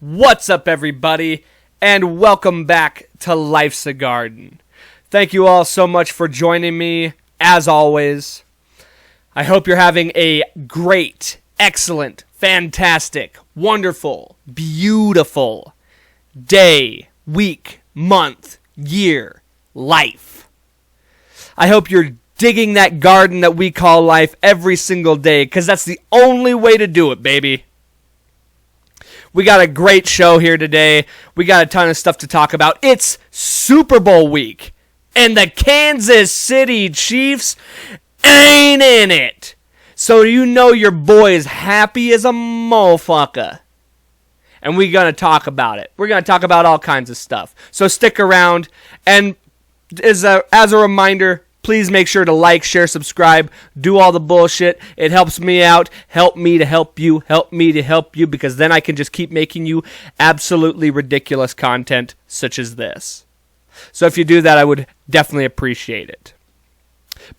What's up, everybody, and welcome back to Life's a Garden. Thank you all so much for joining me, as always. I hope you're having a great, excellent, fantastic, wonderful, beautiful day, week, month, year, life. I hope you're digging that garden that we call life every single day, because that's the only way to do it, baby. We got a great show here today. We got a ton of stuff to talk about. It's Super Bowl week, and the Kansas City Chiefs ain't in it. So you know your boy is happy as a motherfucker. And we're going to talk about it. We're going to talk about all kinds of stuff. So stick around. And as a reminder, please make sure to like, share, subscribe, do all the bullshit. It helps me out. Help me to help you. Help me to help you, because then I can just keep making you absolutely ridiculous content such as this. So if you do that, I would definitely appreciate it.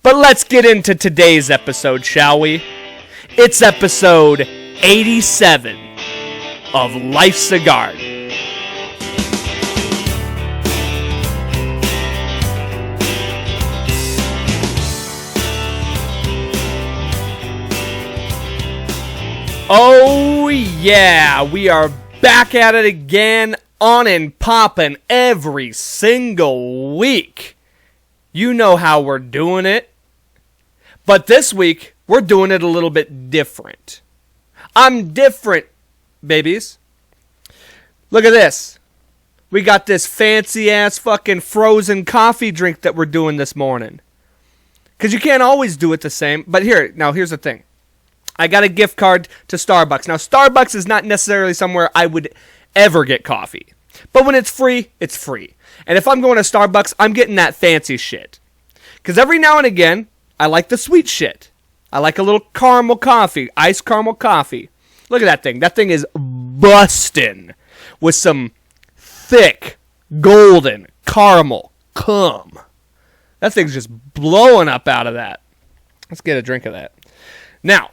But let's get into today's episode, shall we? It's episode 87 of Life's a Garden. Oh yeah, we are back at it again, on and popping every single week. You know how we're doing it. But this week, we're doing it a little bit different. I'm different, babies. Look at this. We got this fancy ass fucking frozen coffee drink that we're doing this morning. Because you can't always do it the same. But here's the thing. I got a gift card to Starbucks. Now, Starbucks is not necessarily somewhere I would ever get coffee. But when it's free, it's free. And if I'm going to Starbucks, I'm getting that fancy shit. Because every now and again, I like the sweet shit. I like a little caramel coffee, iced caramel coffee. Look at that thing. That thing is bustin' with some thick, golden caramel cum. That thing's just blowing up out of that. Let's get a drink of that. Now,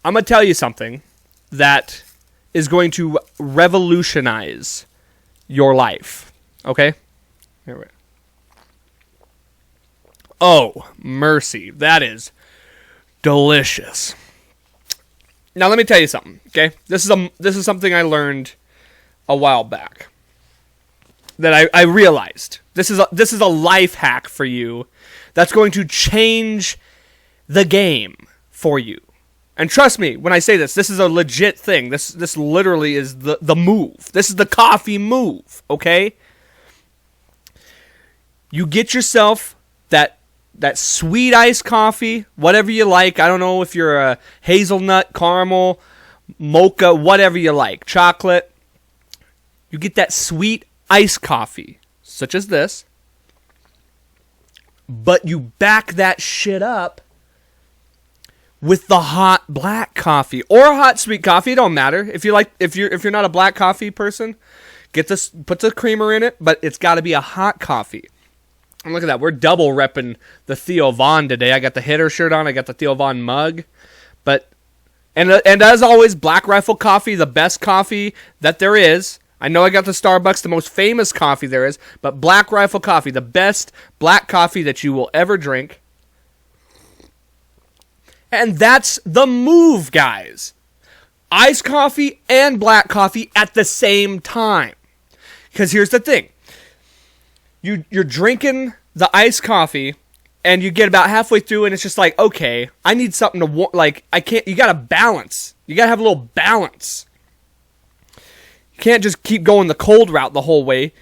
I'm going to tell you something that is going to revolutionize your life. Okay? Here we go. Oh, mercy. That is delicious. Now, let me tell you something, okay? This is something I learned a while back that I realized. This is a life hack for you that's going to change the game for you. And trust me, when I say this is a legit thing. This literally is the move. This is the coffee move, okay? You get yourself that sweet iced coffee, whatever you like. I don't know if you're a hazelnut, caramel, mocha, whatever you like, chocolate. You get that sweet iced coffee, such as this. But you back that shit up with the hot black coffee or hot sweet coffee. It don't matter. If you're not a black coffee person, put the creamer in it, but it's got to be a hot coffee. And look at that. We're double repping the Theo Von today. I got the Hitter shirt on. I got the Theo Von mug. And as always, Black Rifle coffee, the best coffee that there is. I know I got the Starbucks, the most famous coffee there is, but Black Rifle coffee, the best black coffee that you will ever drink. And that's the move, guys. Iced coffee and black coffee at the same time. Because here's the thing. You're drinking the iced coffee, and you get about halfway through, and it's just like, okay, I need something to, you gotta balance. You gotta have a little balance. You can't just keep going the cold route the whole way.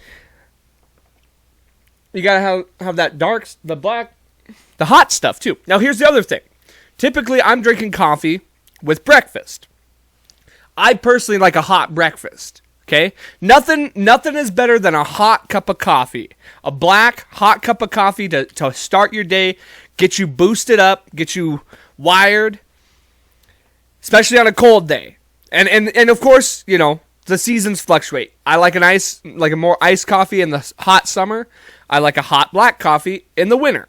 You gotta have that the hot stuff, too. Now, here's the other thing. Typically, I'm drinking coffee with breakfast. I personally like a hot breakfast. Okay? Nothing is better than a hot cup of coffee. A black, hot cup of coffee to start your day, get you boosted up, get you wired, especially on a cold day. And of course, you know, the seasons fluctuate. I like a more iced coffee in the hot summer. I like a hot black coffee in the winter.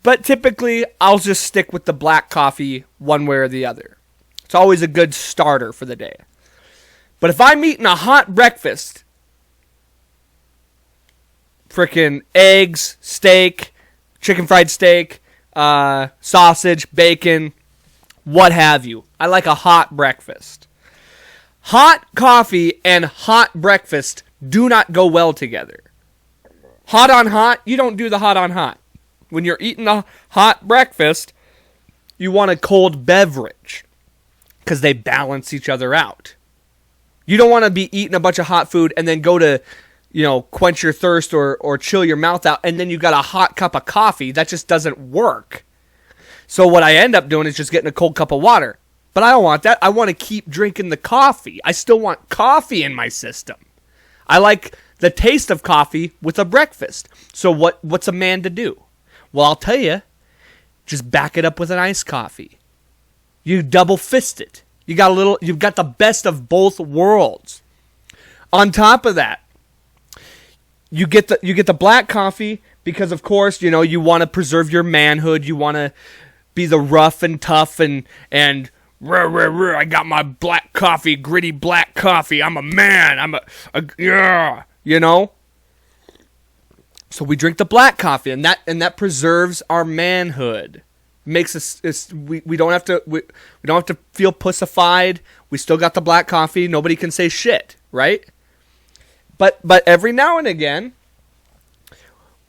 But typically, I'll just stick with the black coffee one way or the other. It's always a good starter for the day. But if I'm eating a hot breakfast, frickin' eggs, steak, chicken fried steak, sausage, bacon, what have you. I like a hot breakfast. Hot coffee and hot breakfast do not go well together. Hot on hot, you don't do the hot on hot. When you're eating a hot breakfast, you want a cold beverage because they balance each other out. You don't want to be eating a bunch of hot food and then go to, quench your thirst or chill your mouth out, and then you got a hot cup of coffee. That just doesn't work. So what I end up doing is just getting a cold cup of water. But I don't want that. I want to keep drinking the coffee. I still want coffee in my system. I like the taste of coffee with a breakfast. So what's a man to do? Well, I'll tell you, just back it up with an iced coffee. You double fist it. You've got the best of both worlds. On top of that, you get the black coffee because, of course, you want to preserve your manhood. You want to be the rough and tough and rah, rah, rah, I got my black coffee, gritty black coffee. I'm a man. I'm yeah, So we drink the black coffee, and that preserves our manhood. Makes us we don't have to feel pussified. We still got the black coffee. Nobody can say shit, right? But every now and again,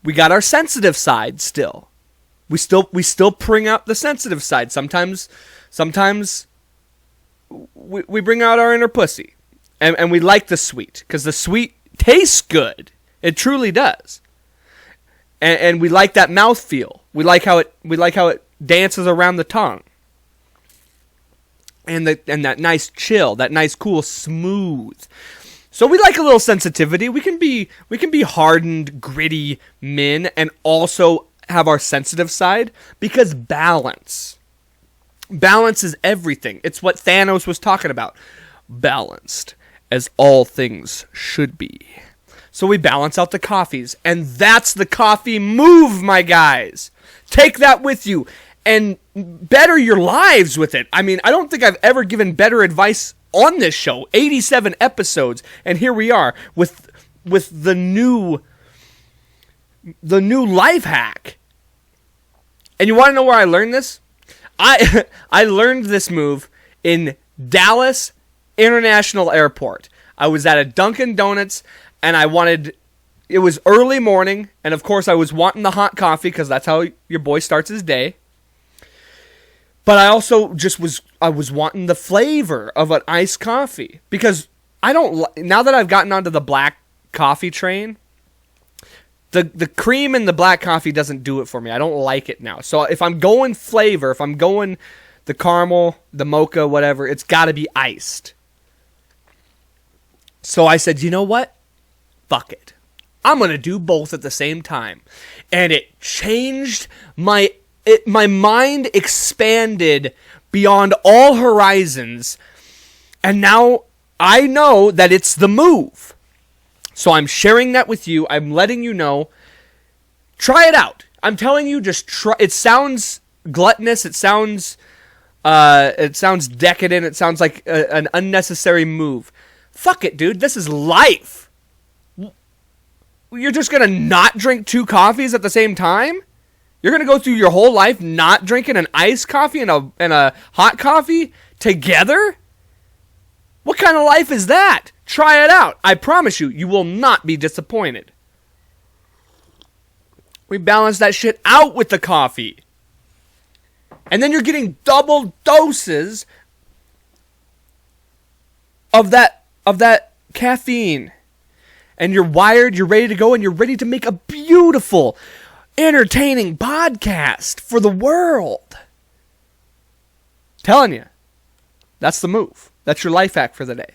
we got our sensitive side still. We still bring out the sensitive side. Sometimes we bring out our inner pussy, and we like the sweet because the sweet tastes good. It truly does. And we like that mouthfeel. We like how it dances around the tongue. And that nice chill, that nice cool smooth. So we like a little sensitivity. We can be hardened, gritty men and also have our sensitive side because balance is everything. It's what Thanos was talking about. Balanced as all things should be. So we balance out the coffees, and that's the coffee move, my guys. Take that with you and better your lives with it. I mean, I don't think I've ever given better advice on this show. 87 episodes, and here we are with the new life hack. And you want to know where I learned this? I learned this move in Dallas International Airport. I was at a Dunkin' Donuts, and it was early morning, and of course I was wanting the hot coffee because that's how your boy starts his day. But I also I was wanting the flavor of an iced coffee because now that I've gotten onto the black coffee train, the cream in the black coffee doesn't do it for me. I don't like it now. So if I'm going flavor, if I'm going the caramel, the mocha, whatever, it's got to be iced. So I said, you know what? Fuck it. I'm going to do both at the same time. And it changed my mind expanded beyond all horizons. And now I know that it's the move. So I'm sharing that with you. I'm letting you know. Try it out. I'm telling you, just try. It sounds gluttonous. It sounds decadent. It sounds like an unnecessary move. Fuck it, dude. This is life. You're just going to not drink 2 coffees at the same time? You're going to go through your whole life not drinking an iced coffee and a hot coffee together? What kind of life is that? Try it out. I promise you, you will not be disappointed. We balance that shit out with the coffee. And then you're getting double doses of that caffeine. And you're wired, you're ready to go, and you're ready to make a beautiful, entertaining podcast for the world. Telling you, that's the move. That's your life hack for the day.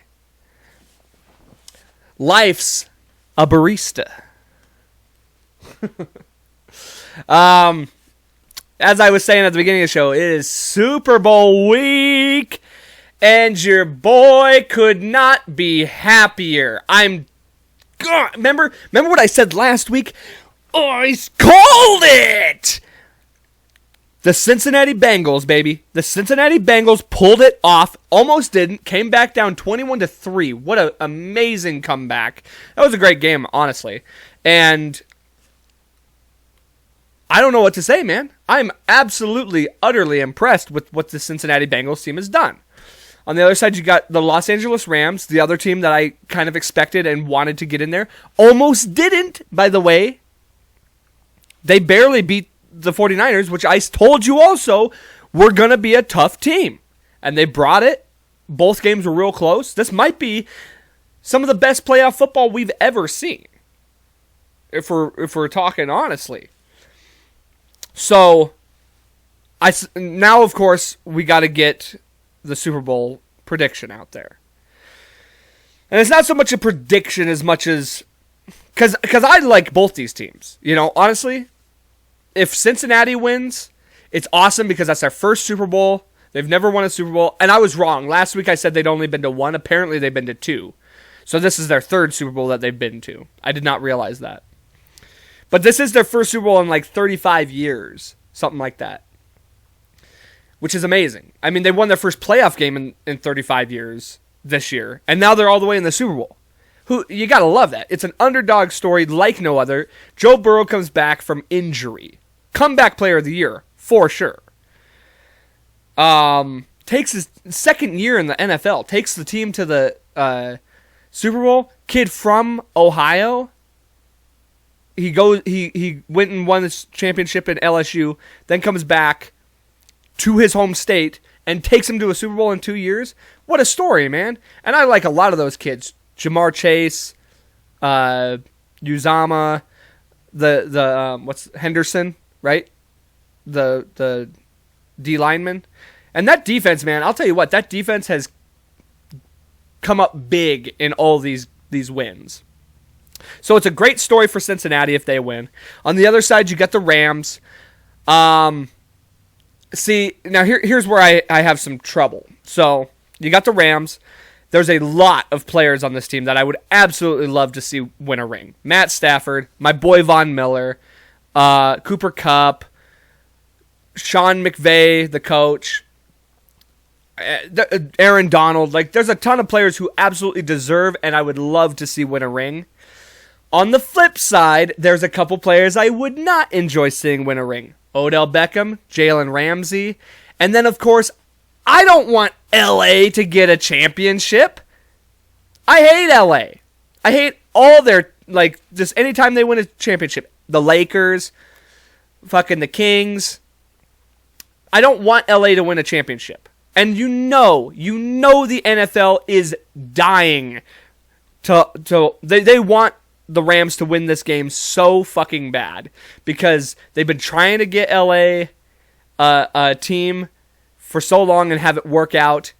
Life's a barista. As I was saying at the beginning of the show, it is Super Bowl week, and your boy could not be happier. Remember what I said last week? Oh, he's called it! The Cincinnati Bengals, baby. The Cincinnati Bengals pulled it off. Almost didn't. Came back down 21-3. What an amazing comeback. That was a great game, honestly. And I don't know what to say, man. I'm absolutely, utterly impressed with what the Cincinnati Bengals team has done. On the other side, you got the Los Angeles Rams, the other team that I kind of expected and wanted to get in there. Almost didn't, by the way. They barely beat the 49ers, which I told you also were going to be a tough team. And they brought it. Both games were real close. This might be some of the best playoff football we've ever seen, if we're talking honestly. So, now, of course, we got to get the Super Bowl prediction out there. And it's not so much a prediction as much as... Because I like both these teams. You know, honestly, if Cincinnati wins, it's awesome because that's their first Super Bowl. They've never won a Super Bowl. And I was wrong. Last week I said they'd only been to one. Apparently they've been to two. So this is their third Super Bowl that they've been to. I did not realize that. But this is their first Super Bowl in like 35 years. Something like that. Which is amazing. I mean, they won their first playoff game in 35 years this year. And now they're all the way in the Super Bowl. You gotta love that. It's an underdog story like no other. Joe Burrow comes back from injury. Comeback player of the year, for sure. Takes his second year in the NFL. Takes the team to the Super Bowl. Kid from Ohio. He went and won this championship in LSU. Then comes back to his home state and takes him to a Super Bowl in 2 years. What a story, man. And I like a lot of those kids. Jamar Chase, Uzama, what's Henderson, right? The D lineman. And that defense, man, I'll tell you what, that defense has come up big in all these wins. So it's a great story for Cincinnati if they win. On the other side, you got the Rams. See, now here's where I have some trouble. So you got the Rams. There's a lot of players on this team that I would absolutely love to see win a ring. Matt Stafford, my boy Von Miller, Cooper Kupp, Sean McVay, the coach, Aaron Donald. Like, there's a ton of players who absolutely deserve and I would love to see win a ring. On the flip side, there's a couple players I would not enjoy seeing win a ring. Odell Beckham, Jalen Ramsey, and then, of course, I don't want LA to get a championship. I hate LA. I hate all their, like, just anytime they win a championship. The Lakers, fucking the Kings. I don't want LA to win a championship. And you know the NFL is dying they want the Rams to win this game so fucking bad because they've been trying to get LA a team for so long and have it work out.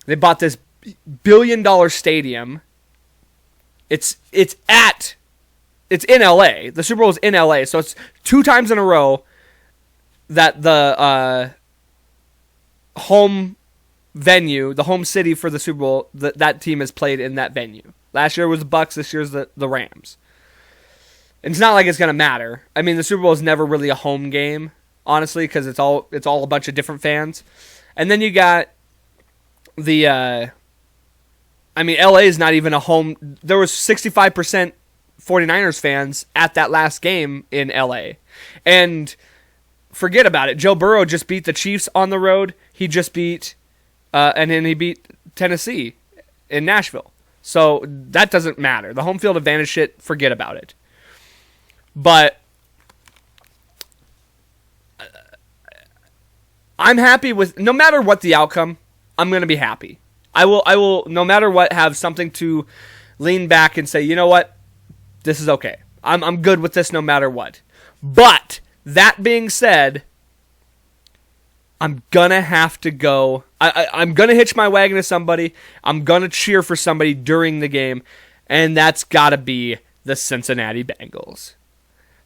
They bought this $1 billion stadium. It's in LA. The Super Bowl is in LA, so it's 2 times in a row that the home venue, the home city for the Super Bowl, that team has played in that venue. Last year was the Bucks, this year's the Rams. And it's not like it's going to matter. I mean, the Super Bowl is never really a home game, honestly, because it's all a bunch of different fans. And then you got the LA is not even a home. There was 65% 49ers fans at that last game in LA. And forget about it. Joe Burrow just beat the Chiefs on the road. He just beat and then he beat Tennessee in Nashville. So that doesn't matter. The home field advantage shit, forget about it. But I'm happy with, no matter what the outcome, I'm going to be happy. I will, no matter what, have something to lean back and say, you know what? This is okay. I'm good with this no matter what. But that being said, I'm going to have to go. I'm going to hitch my wagon to somebody. I'm going to cheer for somebody during the game. And that's got to be the Cincinnati Bengals.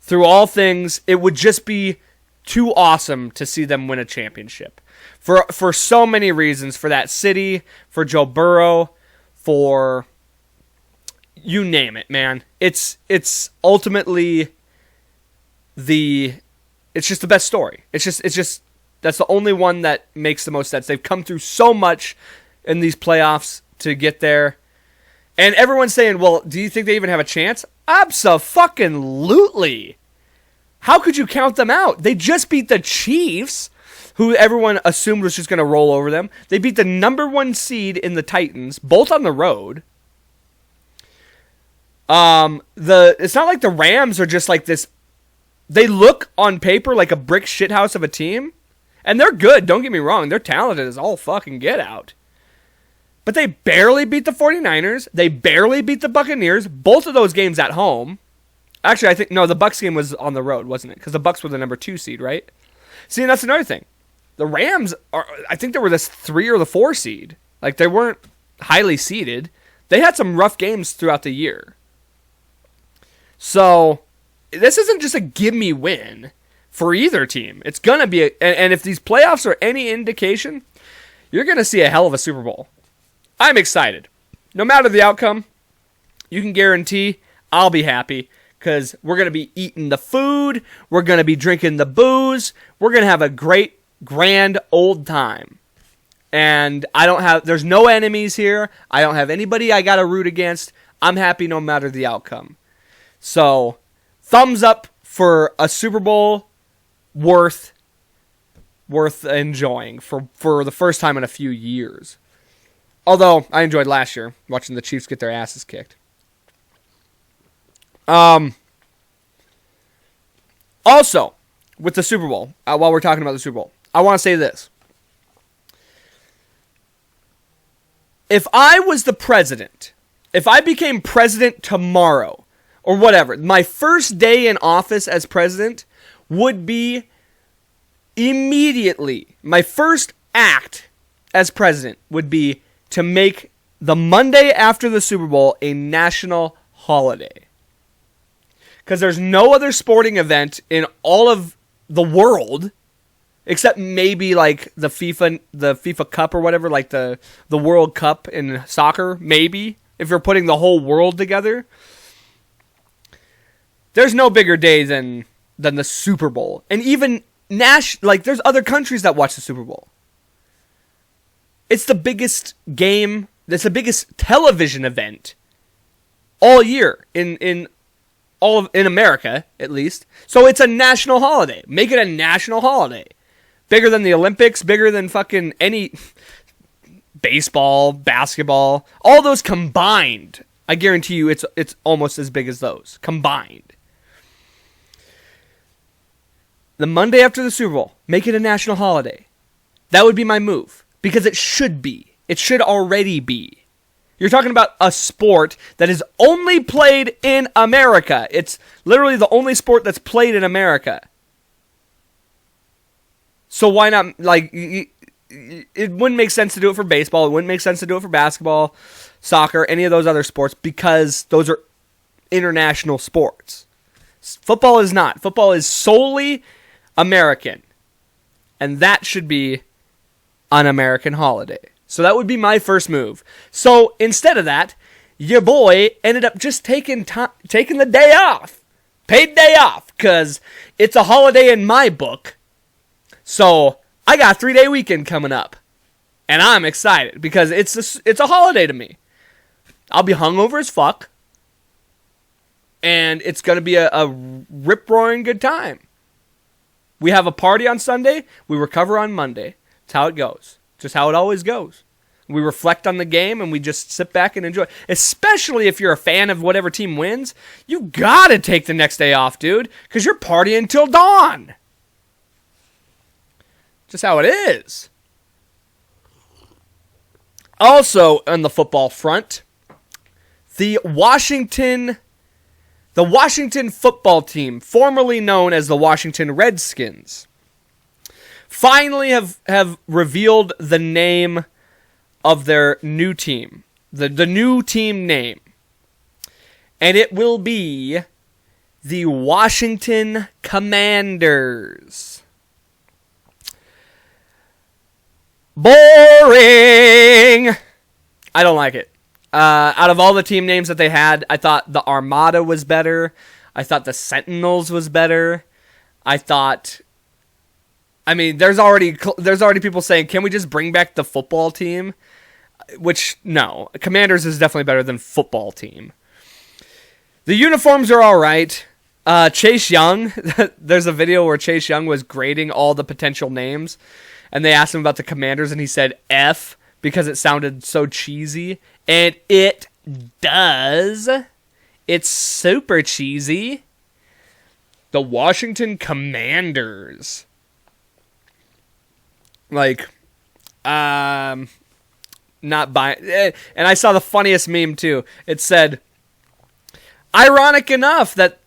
Through all things, it would just be too awesome to see them win a championship. For so many reasons. For that city, for Joe Burrow, for you name it, man. It's ultimately It's just the best story. It's just that's the only one that makes the most sense. They've come through so much in these playoffs to get there. And everyone's saying, well, do you think they even have a chance? Abso-fucking-lutely. How could you count them out? They just beat the Chiefs, who everyone assumed was just going to roll over them. They beat the number 1 seed in the Titans, both on the road. It's not like the Rams are just like this. They look on paper like a brick shithouse of a team, and they're good. Don't get me wrong; they're talented as all fucking get out. But they barely beat the 49ers. They barely beat the Buccaneers. Both of those games at home. Actually, I think no, the Bucs game was on the road, wasn't it? Because the Bucs were the number 2 seed, right? See, and that's another thing. The Rams are. I think they were the 3 or the 4 seed. Like they weren't highly seeded. They had some rough games throughout the year. So, this isn't just a gimme win for either team. It's going to be, and if these playoffs are any indication, you're going to see a hell of a Super Bowl. I'm excited. No matter the outcome, you can guarantee I'll be happy because we're going to be eating the food, we're going to be drinking the booze, we're going to have a great, grand old time. And there's no enemies here. I don't have anybody I got to root against. I'm happy no matter the outcome. So, thumbs up for a Super Bowl worth enjoying for the first time in a few years. Although, I enjoyed last year, watching the Chiefs get their asses kicked. Also, with the Super Bowl, while we're talking about the Super Bowl, I want to say this. If I was the president, if I became president tomorrow, or whatever, my first day in office as president would be immediately, my first act as president would be to make the Monday after the Super Bowl a national holiday. Because there's no other sporting event in all of the world, except maybe like the FIFA Cup or whatever, like the World Cup in soccer, maybe, if you're putting the whole world together. There's no bigger day than the Super Bowl. And even there's other countries that watch the Super Bowl. It's the biggest game, it's the biggest television event all year in America, at least. So it's a national holiday. Make it a national holiday. Bigger than the Olympics, bigger than fucking any baseball, basketball, all those combined. I guarantee you it's almost as big as those combined. The Monday after the Super Bowl, make it a national holiday. That would be my move. Because it should be. It should already be. You're talking about a sport that is only played in America. It's literally the only sport that's played in America. So why not, it wouldn't make sense to do it for baseball. It wouldn't make sense to do it for basketball, soccer, any of those other sports, because those are international sports. Football is not. Football is solely American. And that should be an American holiday. So that would be my first move. So instead of that, your boy ended up just taking the day off. Paid day off. Because it's a holiday in my book. So I got a 3-day weekend coming up. And I'm excited. Because it's a holiday to me. I'll be hungover as fuck. And it's going to be a rip-roaring good time. We have a party on Sunday. We recover on Monday. That's how it goes. Just how it always goes. We reflect on the game and we just sit back and enjoy. Especially if you're a fan of whatever team wins. You got to take the next day off, dude. Because you're partying till dawn. Just how it is. Also, on the football front, the Washington football team, formerly known as the Washington Redskins, finally have revealed the name of their new team. The new team name. And it will be the Washington Commanders. Boring! I don't like it. Out of all the team names that they had, I thought the Armada was better. I thought the Sentinels was better. I thought I mean, there's already people saying, can we just bring back the football team? Which, no. Commanders is definitely better than football team. The uniforms are all right. Chase Young, there's a video where Chase Young was grading all the potential names, and they asked him about the Commanders, and he said F because it sounded so cheesy. And it does. It's super cheesy. The Washington Commanders. Like, not buying. And I saw the funniest meme too. It said, ironic enough that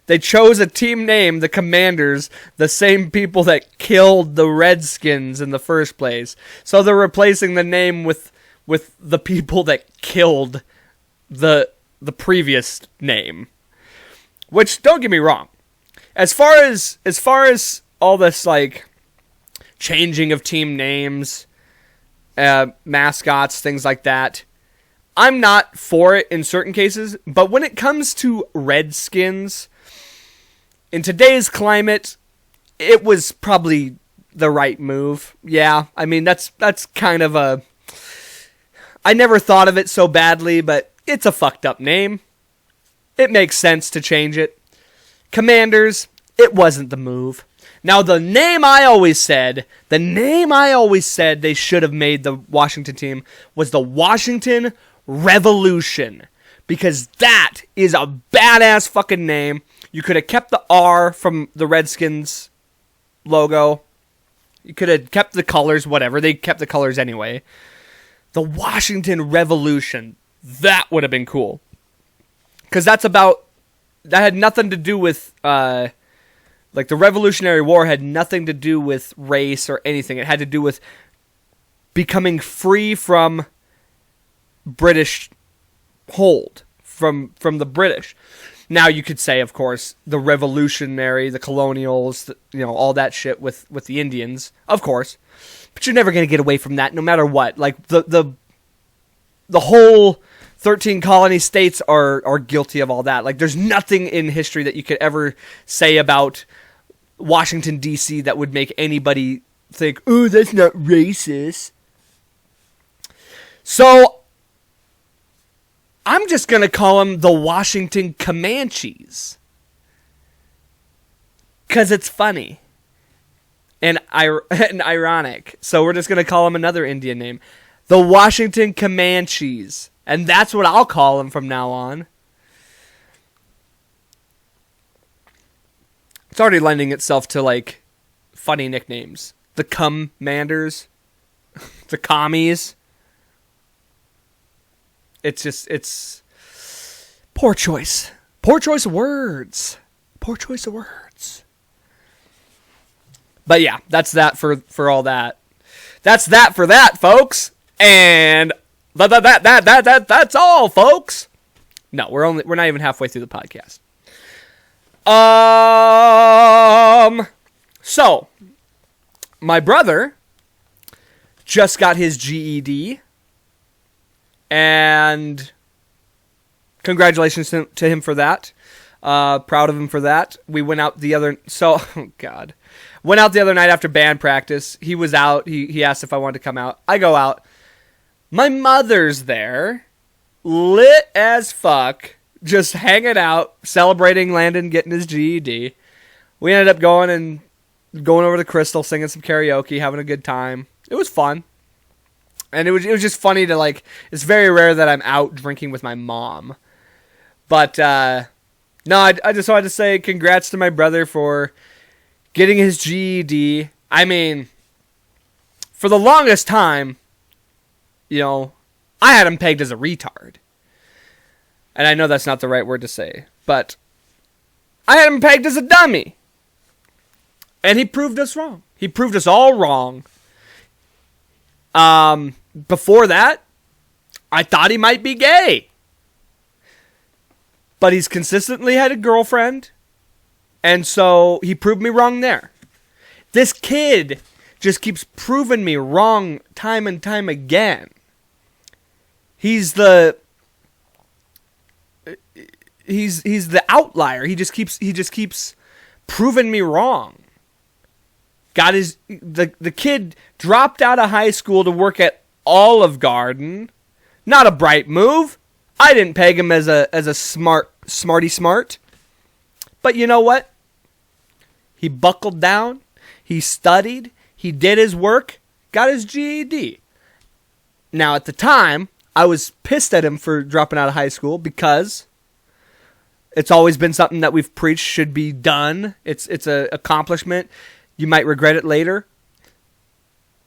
they chose a team name, the Commanders, the same people that killed the Redskins in the first place. So they're replacing the name with the people that killed the previous name. Which, don't get me wrong, as far as all this like changing of team names, mascots, things like that, I'm not for it in certain cases. But when it comes to Redskins, in today's climate, it was probably the right move. Yeah, I mean that's kind of a. I never thought of it so badly, but it's a fucked up name. It makes sense to change it. Commanders, it wasn't the move. Now, the name I always said they should have made the Washington team was the Washington Revolution. Because that is a badass fucking name. You could have kept the R from the Redskins logo. You could have kept the colors, whatever. They kept the colors anyway. The Washington Revolution. That would have been cool. Because that had nothing to do with, like the Revolutionary War had nothing to do with race or anything. It had to do with becoming free from British hold, from the British. Now you could say, of course, the revolutionary, the colonials, all that shit with the Indians, of course. But you're never going to get away from that no matter what. Like the whole 13 colony states are guilty of all that. Like, there's nothing in history that you could ever say about Washington, D.C. that would make anybody think, oh, that's not racist. So, I'm just going to call them the Washington Comanches. Because it's funny. And ironic. So, we're just going to call them another Indian name. The Washington Comanches. And that's what I'll call them from now on. It's already lending itself to, like, funny nicknames. The Commanders. The Commies. It's poor choice. Poor choice of words. Poor choice of words. But yeah, that's that for all that. That's that for that, folks. And that's all, folks. No, we're not even halfway through the podcast. So my brother just got his GED, and congratulations to him for that. Proud of him for that. We went out went out the other night after band practice. He was out. He asked if I wanted to come out. I go out. My mother's there, lit as fuck, just hanging out, celebrating Landon getting his GED. We ended up going over to Crystal, singing some karaoke, having a good time. It was fun. And it was just funny to, like, it's very rare that I'm out drinking with my mom. But, no, I just wanted to say congrats to my brother for getting his GED. I mean, for the longest time, I had him pegged as a retard. And I know that's not the right word to say, but I had him pegged as a dummy. And he proved us wrong. He proved us all wrong. Before that, I thought he might be gay. But he's consistently had a girlfriend. And so he proved me wrong there. This kid just keeps proving me wrong time and time again. He's the outlier. He just keeps proven me wrong. The kid dropped out of high school to work at Olive Garden. Not a bright move. I didn't peg him as a smarty smart. But you know what? He buckled down. He studied. He did his work. Got his GED. Now, at the time, I was pissed at him for dropping out of high school because it's always been something that we've preached should be done. It's an accomplishment. You might regret it later.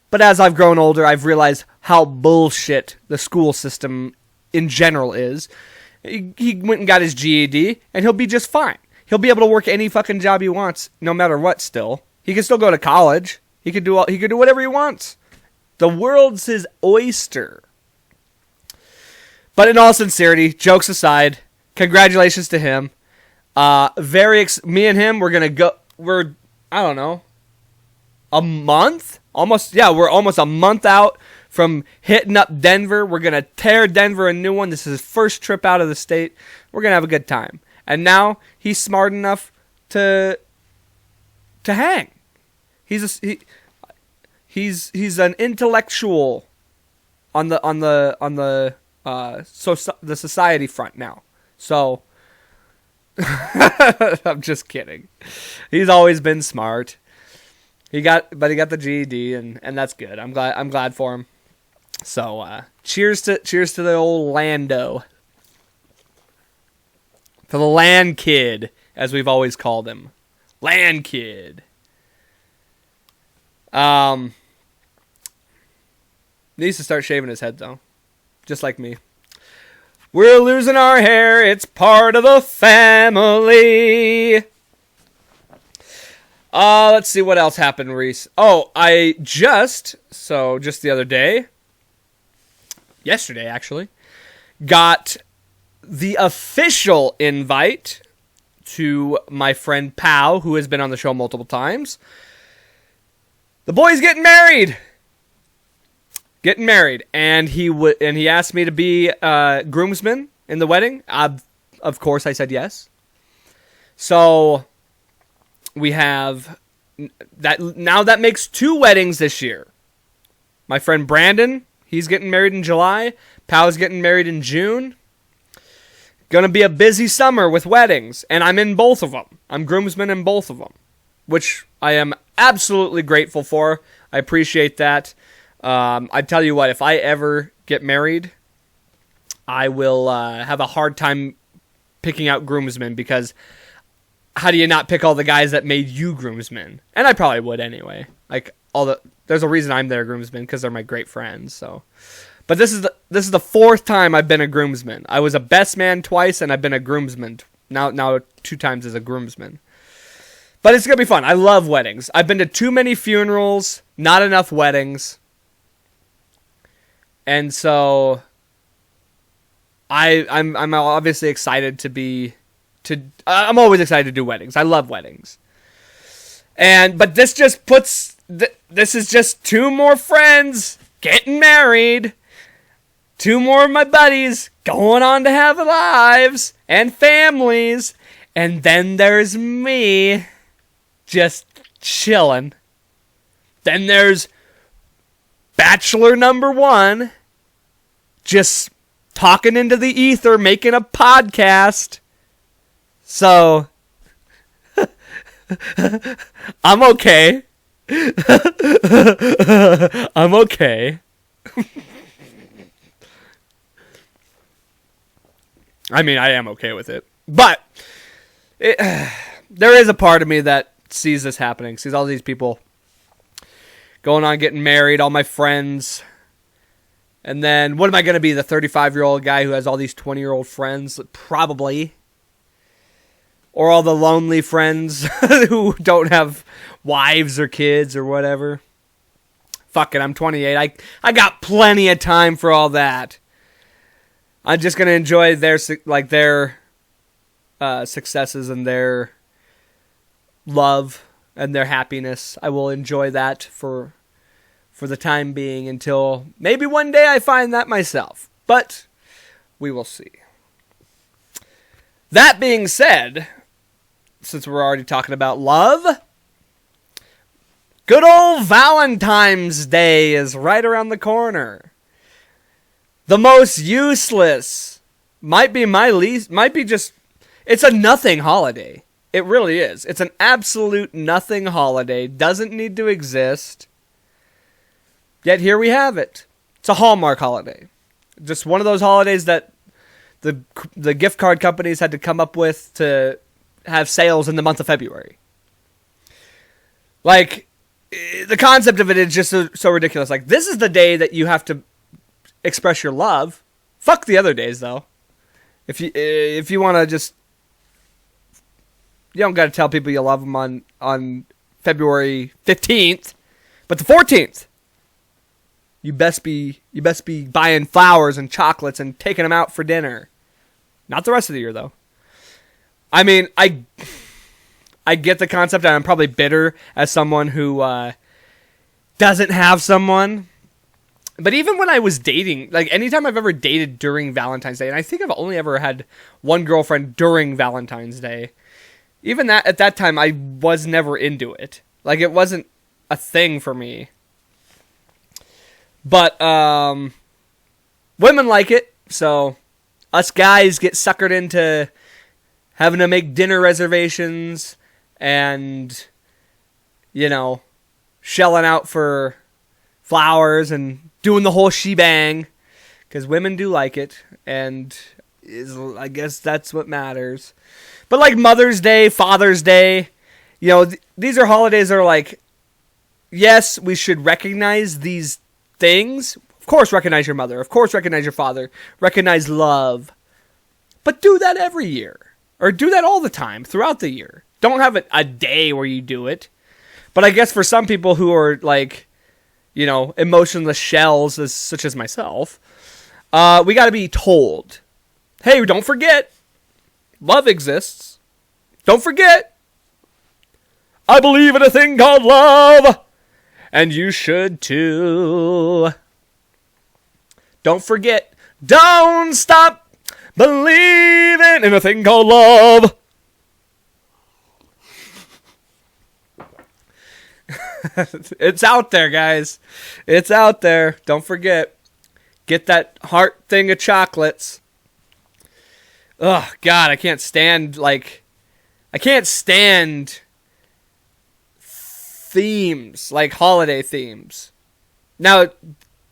But as I've grown older, I've realized how bullshit the school system in general is. He went and got his GED, and he'll be just fine. He'll be able to work any fucking job he wants, no matter what still. He can still go to college. He could do whatever he wants. The world's his oyster. But in all sincerity, jokes aside, congratulations to him. Me and him, I don't know, a month? We're almost a month out from hitting up Denver. We're going to tear Denver a new one. This is his first trip out of the state. We're going to have a good time. And now he's smart enough to hang. He's an intellectual on the society front now. So I'm just kidding. He's always been smart. He got the GED and that's good. I'm glad for him. So cheers to the old Lando. To the land kid, as we've always called him. Land kid. Needs to start shaving his head though. Just like me. We're losing our hair, it's part of the family. Let's see what else happened, Reese. Oh, just the other day, yesterday actually, got the official invite to my friend Pow, who has been on the show multiple times. The boy's getting married. And he asked me to be groomsman in the wedding. Of course, I said yes. So we have that. Now that makes 2 weddings this year. My friend Brandon, he's getting married in July. Pow's getting married in June. Gonna be a busy summer with weddings, and I'm in both of them. I'm groomsman in both of them, which I am absolutely grateful for. I appreciate that. I tell you what, if I ever get married, I will have a hard time picking out groomsmen, because how do you not pick all the guys that made you groomsmen? And I probably would anyway. Like there's a reason I'm their groomsman, because they're my great friends. So, but this is the 4th time I've been a groomsman. I was a best man twice, and I've been a groomsman now 2 times as a groomsman. But it's gonna be fun. I love weddings. I've been to too many funerals, not enough weddings. And so I'm obviously excited I'm always excited to do weddings. I love weddings. But this is just 2 more friends getting married. 2 more of my buddies going on to have lives and families. And then there's me just chilling. Then there's bachelor number 1 just talking into the ether, making a podcast. So I'm okay. I'm okay. I mean, I am okay with it. But there is a part of me that sees this happening, sees all these people going on getting married, all my friends. And then, what am I going to be, the 35-year-old guy who has all these 20-year-old friends? Probably. Or all the lonely friends who don't have wives or kids or whatever. Fuck it, I'm 28. I got plenty of time for all that. I'm just going to enjoy their successes and their love and their happiness. I will enjoy that for the time being, until maybe one day I find that myself. But we will see. That being said, since we're already talking about love, good old Valentine's Day is right around the corner. The most useless, might be just, it's a nothing holiday. It really is. It's an absolute nothing holiday. Doesn't need to exist. Yet here we have it. It's a Hallmark holiday. Just one of those holidays that the gift card companies had to come up with to have sales in the month of February. Like, the concept of it is just so ridiculous. Like, this is the day that you have to express your love. Fuck the other days, though. If you want to just, you don't got to tell people you love them on February 15th, but the 14th, you best be buying flowers and chocolates and taking them out for dinner. Not the rest of the year, though. I mean, I get the concept, and I'm probably bitter as someone who doesn't have someone. But even when I was dating, like anytime I've ever dated during Valentine's Day, and I think I've only ever had one girlfriend during Valentine's Day, even that at that time I was never into it. Like, it wasn't a thing for me. But women like it, so us guys get suckered into having to make dinner reservations and, you know, shelling out for flowers and doing the whole shebang, because women do like it, and I guess that's what matters. But like Mother's Day, Father's Day, you know, these are holidays that are like, yes, we should recognize these things. Of course, recognize your mother. Of course, recognize your father. Recognize love. But do that every year. Or do that all the time, throughout the year. Don't have a day where you do it. But I guess for some people who are like, you know, emotionless shells, such as myself, we got to be told, hey, don't forget, love exists. Don't forget, I believe in a thing called love, and you should too. Don't forget, don't stop believing in a thing called love. It's out there, guys. It's out there. Don't forget. Get that heart thing of chocolates. Oh, God, I can't stand themes, like holiday themes. Now,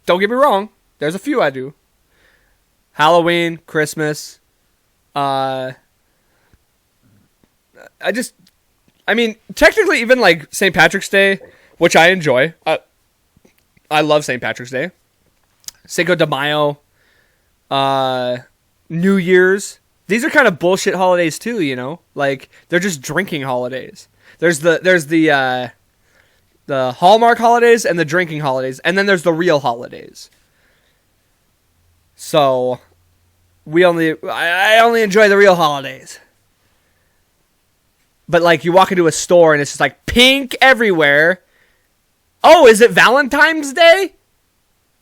don't get me wrong. There's a few I do. Halloween, Christmas. I mean, technically, even like St. Patrick's Day, which I enjoy. I love St. Patrick's Day. Cinco de Mayo. New Year's. These are kind of bullshit holidays too, you know? Like, they're just drinking holidays. There's the Hallmark holidays and the drinking holidays, and then there's the real holidays. So, I only enjoy the real holidays. But, like, you walk into a store and it's just, like, pink everywhere. Oh, is it Valentine's Day?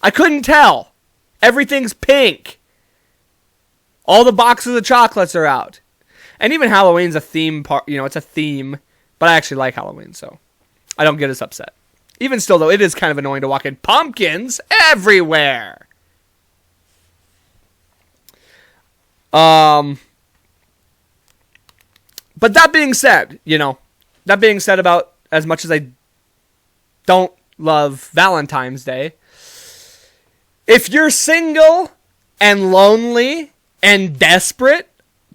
I couldn't tell. Everything's pink. All the boxes of chocolates are out. And even Halloween's a theme part. You know, it's a theme. But I actually like Halloween, so I don't get as upset. Even still, though, it is kind of annoying to walk in. Pumpkins everywhere. But that being said, about as much as I don't love Valentine's Day, if you're single and lonely and desperate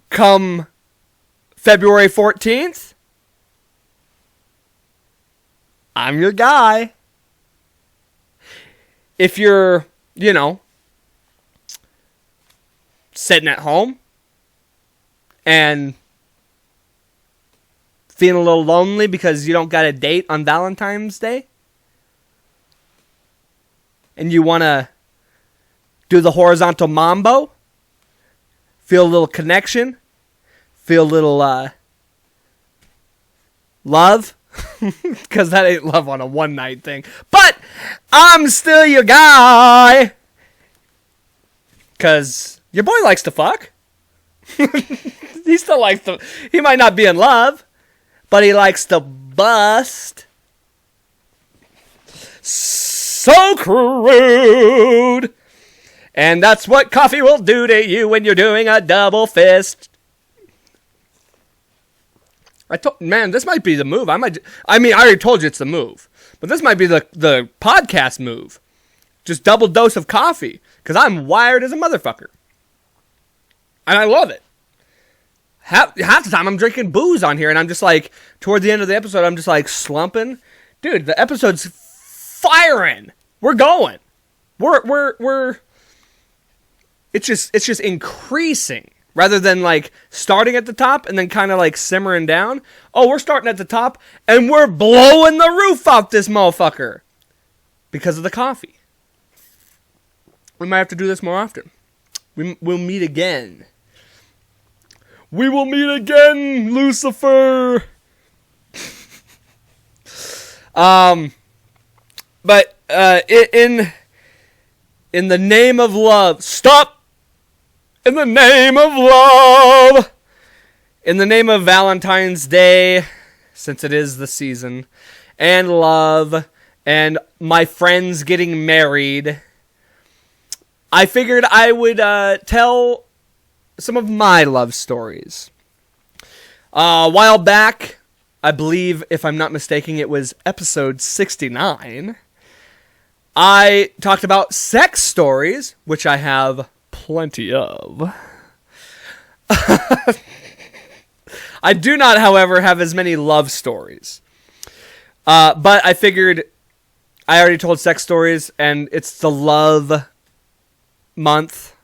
come February 14th, I'm your guy. If you're, sitting at home and feeling a little lonely because you don't got a date on Valentine's Day, and you want to do the horizontal mambo, feel a little connection, feel a little love, because that ain't love on a one-night thing, but I'm still your guy, because your boy likes to fuck. He might not be in love, but he likes to bust. So crude. And that's what coffee will do to you when you're doing a double fist. Man, this might be the move. I already told you it's the move. But this might be the podcast move. Just double dose of coffee. Because I'm wired as a motherfucker. And I love it. Half the time I'm drinking booze on here. And I'm just like, toward the end of the episode, I'm just like slumping. Dude, the episode's firing. We're going. It's just increasing. Rather than like starting at the top and then kind of like simmering down. Oh, we're starting at the top and we're blowing the roof off this motherfucker. Because of the coffee. We might have to do this more often. We'll meet again. We will meet again, Lucifer. But in the name of love, stop. In the name of love, in the name of Valentine's Day, since it is the season, and love, and my friends getting married, I figured I would tell some of my love stories. A while back, I believe, if I'm not mistaken, it was episode 69, I talked about sex stories, which I have plenty of. I do not, however, have as many love stories. But I figured I already told sex stories, and it's the love month.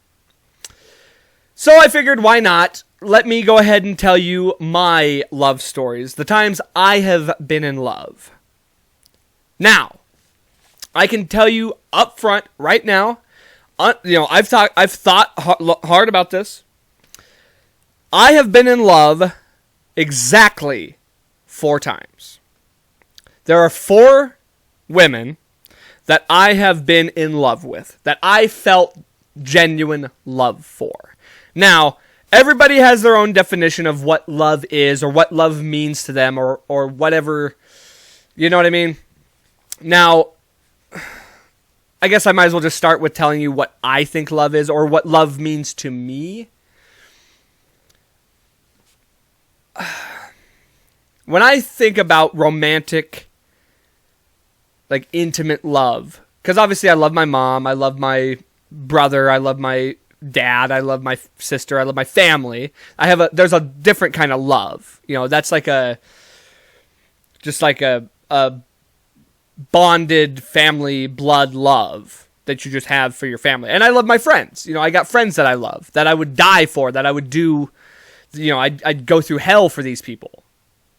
So I figured, why not? Let me go ahead and tell you my love stories. The times I have been in love. Now, I can tell you up front right now, I've thought hard about this. I have been in love exactly 4 times. There are 4 women that I have been in love with, that I felt genuine love for. Now, everybody has their own definition of what love is, or what love means to them, or whatever, you know what I mean? Now, I guess I might as well just start with telling you what I think love is, or what love means to me. When I think about romantic, like intimate love, because obviously I love my mom, I love my brother, I love my dad, I love my sister, I love my family. There's a different kind of love. That's like just like a bonded family blood love that you just have for your family. And I love my friends. I got friends that I love, that I would die for, that I would do, I'd go through hell for these people.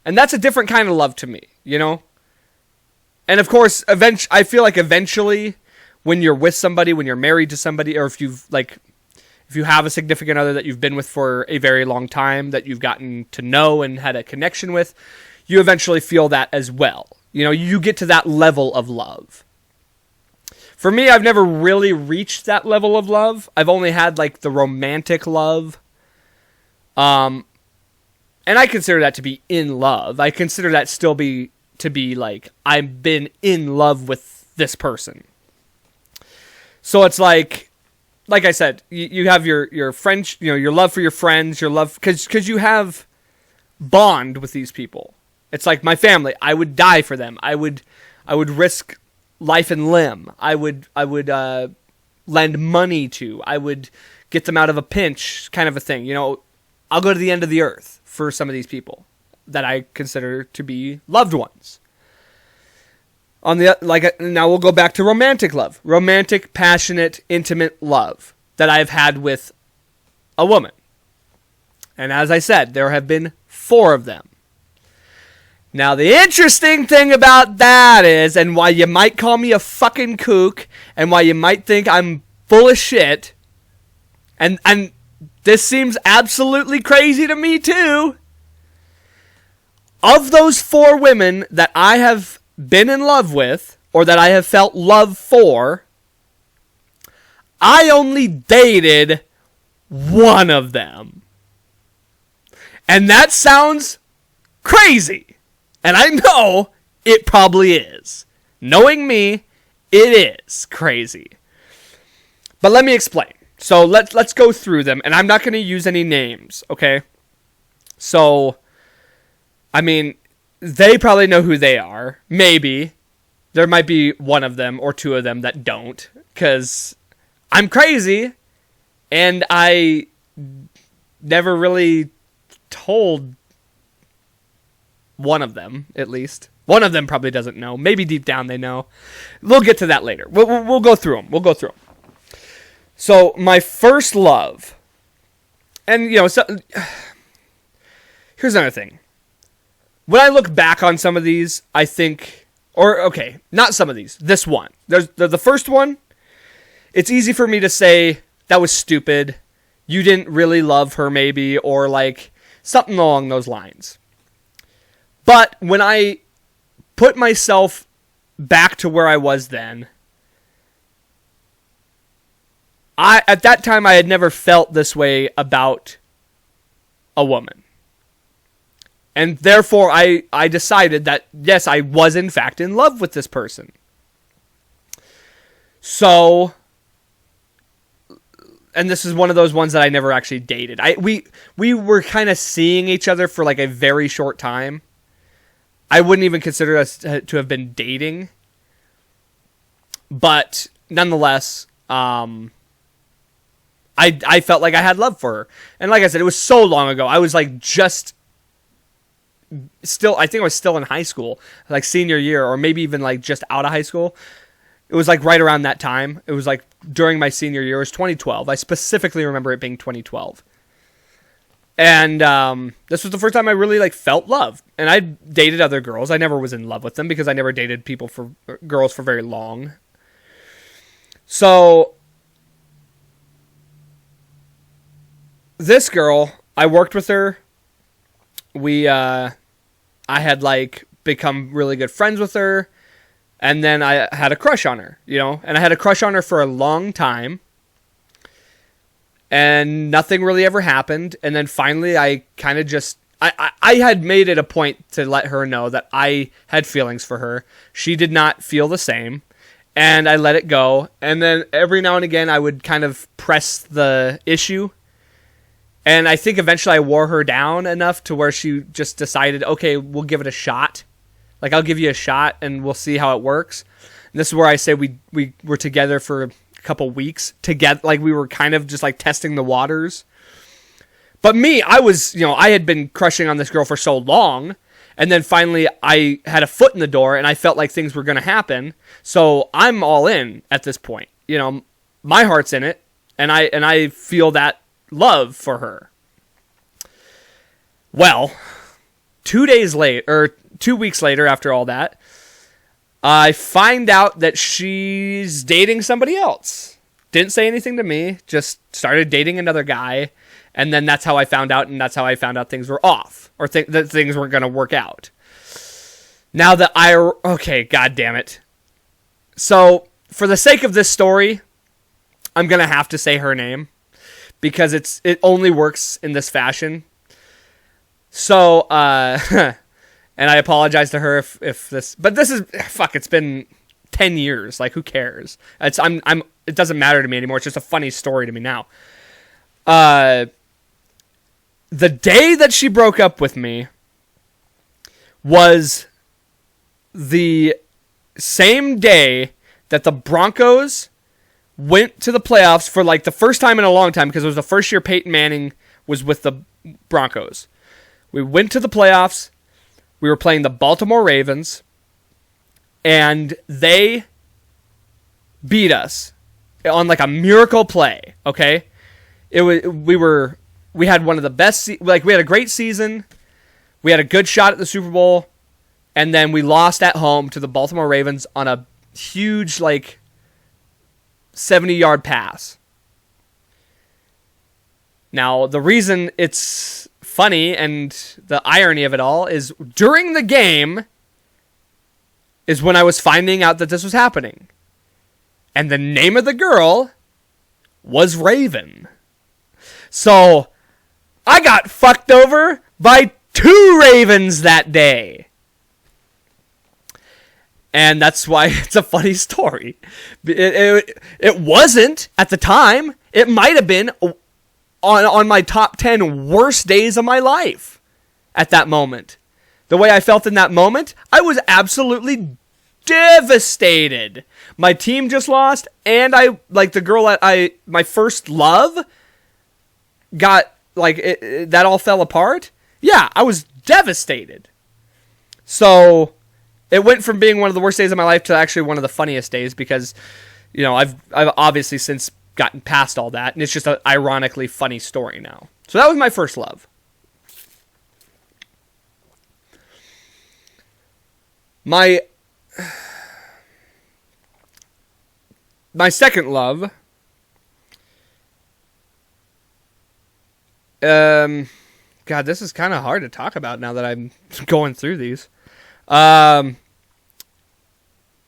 And that's a different kind of love to me, And of course, I feel like eventually when you're with somebody, when you're married to somebody, or if you have a significant other that you've been with for a very long time, that you've gotten to know and had a connection with, you eventually feel that as well. You get to that level of love. For me, I've never really reached that level of love. I've only had like the romantic love. And I consider that to be in love. I consider that still to be like, I've been in love with this person. So it's like I said, you have your friends, your love for your friends, your love, because you have bond with these people. It's like my family. I would die for them. I would risk life and limb. I would lend money to. I would get them out of a pinch, kind of a thing. I'll go to the end of the earth for some of these people that I consider to be loved ones. Now we'll go back to romantic love. Romantic, passionate, intimate love that I've had with a woman. And as I said, there have been 4 of them. Now, the interesting thing about that is, and why you might call me a fucking kook, and why you might think I'm full of shit, and this seems absolutely crazy to me too, of those 4 women that I have been in love with, or that I have felt love for, I only dated 1 of them. And that sounds crazy. And I know it probably is. Knowing me, it is crazy. But let me explain. So let's go through them, and I'm not going to use any names, okay? So, I mean, they probably know who they are. Maybe. There might be one of them or two of them that don't, because I'm crazy, and I never really told one of them, at least. One of them probably doesn't know. Maybe deep down they know. We'll get to that later. We'll go through them. So, my first love, and, so, here's another thing. When I look back on some of these, I think, not some of these, this one. There's the first one, it's easy for me to say, that was stupid, you didn't really love her maybe, or like, something along those lines. But when I put myself back to where I was then, at that time, I had never felt this way about a woman. And therefore, I decided that, yes, I was in fact in love with this person. So, and this is one of those ones that I never actually dated. We were kind of seeing each other for like a very short time. I wouldn't even consider us to have been dating. But nonetheless, I felt like I had love for her. And like I said, it was so long ago. I was like I think I was still in high school, like senior year, or maybe even like just out of high school. It was like right around that time. It was like during my senior year. It was 2012. I specifically remember it being 2012. And this was the first time I really like felt love. And I dated other girls. I never was in love with them because I never dated girls for very long. So this girl, I worked with her. I had like become really good friends with her, and then I had a crush on her, and I had a crush on her for a long time, and nothing really ever happened. And then finally I kind of I had made it a point to let her know that I had feelings for her. She did not feel the same, and I let it go. And then every now and again I would kind of press the issue. And I think eventually I wore her down enough to where she just decided, okay, we'll give it a shot. Like, I'll give you a shot and we'll see how it works. And this is where I say we were together for a couple weeks. Together, like, we were kind of just like testing the waters. But me, I was, I had been crushing on this girl for so long. And then finally I had a foot in the door and I felt like things were going to happen. So I'm all in at this point. My heart's in it. And I feel that love for her. Well, 2 weeks later after all that, I find out that she's dating somebody else. Didn't say anything to me, just started dating another guy, and then that's how I found out, and that's how I found out things were off, or that things weren't going to work out. Now that okay, god damn it. So, for the sake of this story, I'm going to have to say her name, because it only works in this fashion. So, and I apologize to her if this, but this is, it's been 10 years. Like, who cares? It doesn't matter to me anymore. It's just a funny story to me now. The day that she broke up with me was the same day that the Broncos went to the playoffs for like the first time in a long time, because it was the first year Peyton Manning was with the Broncos. We went to the playoffs. We were playing the Baltimore Ravens, and they beat us on like a miracle play. Okay, we had one of the best. We had a great season. We had a good shot at the Super Bowl, and then we lost at home to the Baltimore Ravens on a huge 70-yard pass. Now, the reason it's funny and the irony of it all is during the game is when I was finding out that this was happening. And the name of the girl was Raven. So, I got fucked over by 2 Ravens that day. And that's why it's a funny story. It wasn't at the time. It might have been on my top 10 worst days of my life at that moment. The way I felt in that moment, I was absolutely devastated. My team just lost, and the girl that my first love got, that all fell apart. Yeah, I was devastated. So it went from being one of the worst days of my life to actually one of the funniest days because, I've obviously since gotten past all that, and it's just an ironically funny story now. So that was my first love. My second love, God, this is kind of hard to talk about now that I'm going through these,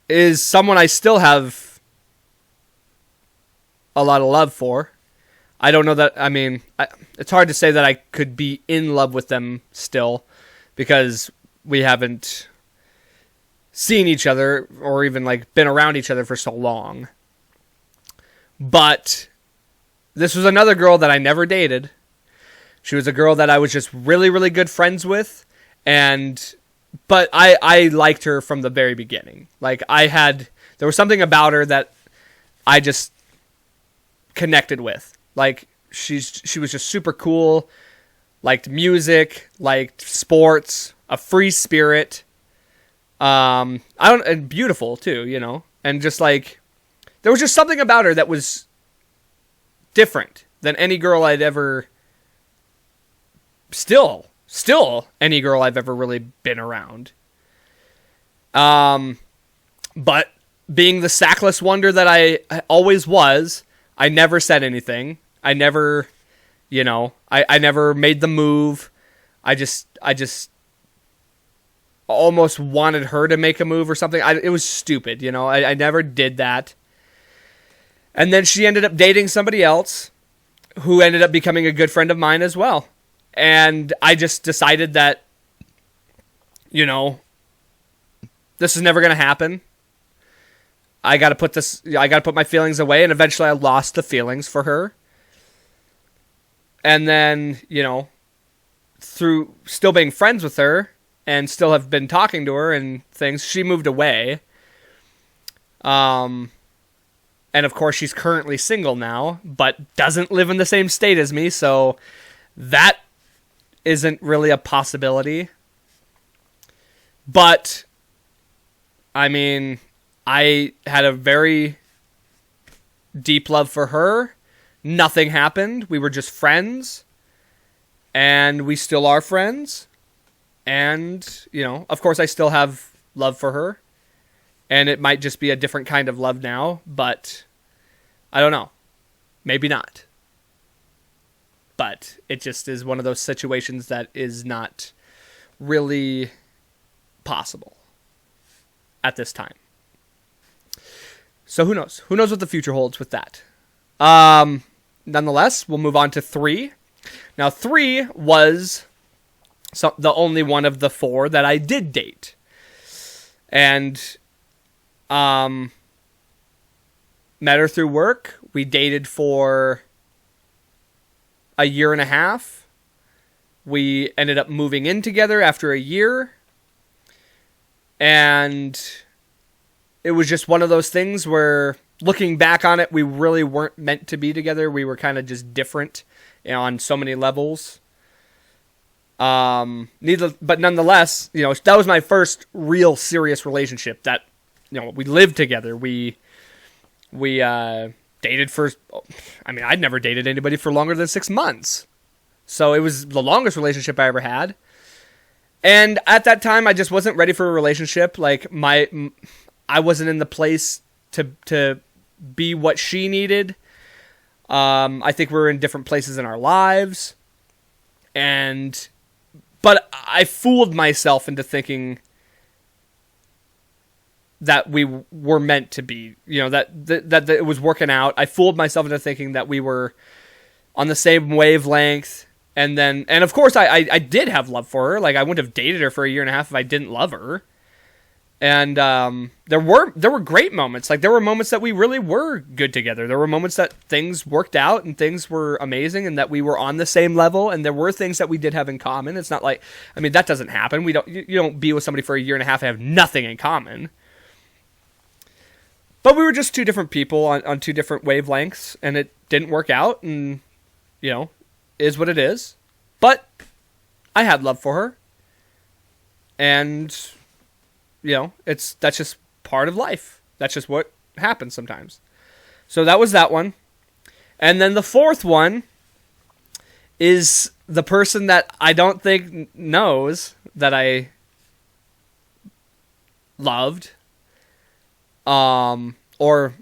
is someone I still have a lot of love for. I don't know that, it's hard to say that I could be in love with them still because we haven't seen each other or even been around each other for so long. But this was another girl that I never dated. She was a girl that I was just really, really good friends with, but I liked her from the very beginning. There was something about her that I just connected with. She was just super cool, liked music, liked sports, a free spirit. And beautiful too, and just there was just something about her that was different than any girl I'd ever, still any girl I've ever really been around. But being the sackless wonder that I always was, I never said anything. I never, I never made the move. I just almost wanted her to make a move or something. It was stupid, I never did that. And then she ended up dating somebody else who ended up becoming a good friend of mine as well. And I just decided that, this is never going to happen. I got to put my feelings away. And eventually I lost the feelings for her. And then, through still being friends with her, and still have been talking to her and things, she moved away. And of course she's currently single now, but doesn't live in the same state as me, so that isn't really a possibility. But, I had a very deep love for her. Nothing happened. We were just friends. And we still are friends. And, of course I still have love for her. And it might just be a different kind of love now, but I don't know. Maybe not. But it just is one of those situations that is not really possible at this time. So who knows? Who knows what the future holds with that? Nonetheless, we'll move on to 3. Now, 3 was the only one of the 4 that I did date. And met her through work. We dated for a year and a half. We ended up moving in together after a year. And it was just one of those things where, looking back on it, we really weren't meant to be together. We were kind of just different on so many levels. But nonetheless, that was my first real serious relationship that, we lived together. We dated for, I'd never dated anybody for longer than 6 months. So it was the longest relationship I ever had. And at that time, I just wasn't ready for a relationship. I wasn't in the place to be what she needed. I think we were in different places in our lives. But I fooled myself into thinking that we were meant to be, that it was working out. I fooled myself into thinking that we were on the same wavelength. And of course I did have love for her. I wouldn't have dated her for a year and a half if I didn't love her. And there were great moments. Like, there were moments that we really were good together. There were moments that things worked out and things were amazing and that we were on the same level. And there were things that we did have in common. It's not like, I mean, that doesn't happen. You don't be with somebody for a year and a half and have nothing in common. But we were just two different people on two different wavelengths, and it didn't work out, and, is what it is. But I had love for her. And that's just part of life. That's just what happens sometimes. So that was that one. And then the fourth one is the person that I don't think knows that I loved. Or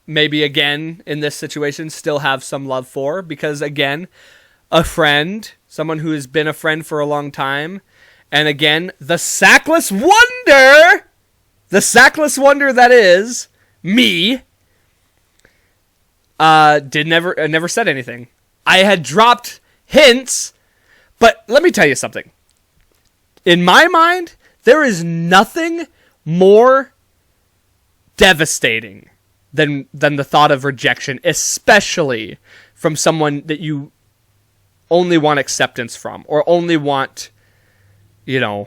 maybe again in this situation still have some love for, because again, a friend, someone who has been a friend for a long time. And again, the Sackless Wonder that is me, never said anything. I had dropped hints, but let me tell you something. In my mind, there is nothing more devastating than the thought of rejection, especially from someone that you only want acceptance from, or only want to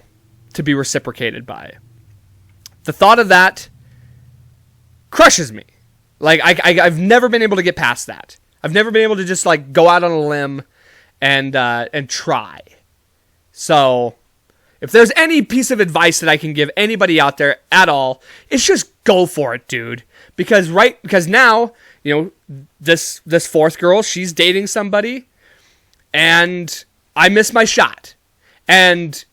be reciprocated by. The thought of that crushes me. Like, I've never been able to get past that. I've never been able to just, like, go out on a limb and try. So, if there's any piece of advice that I can give anybody out there at all, it's just go for it, dude. Because now, this fourth girl, she's dating somebody, and I missed my shot. And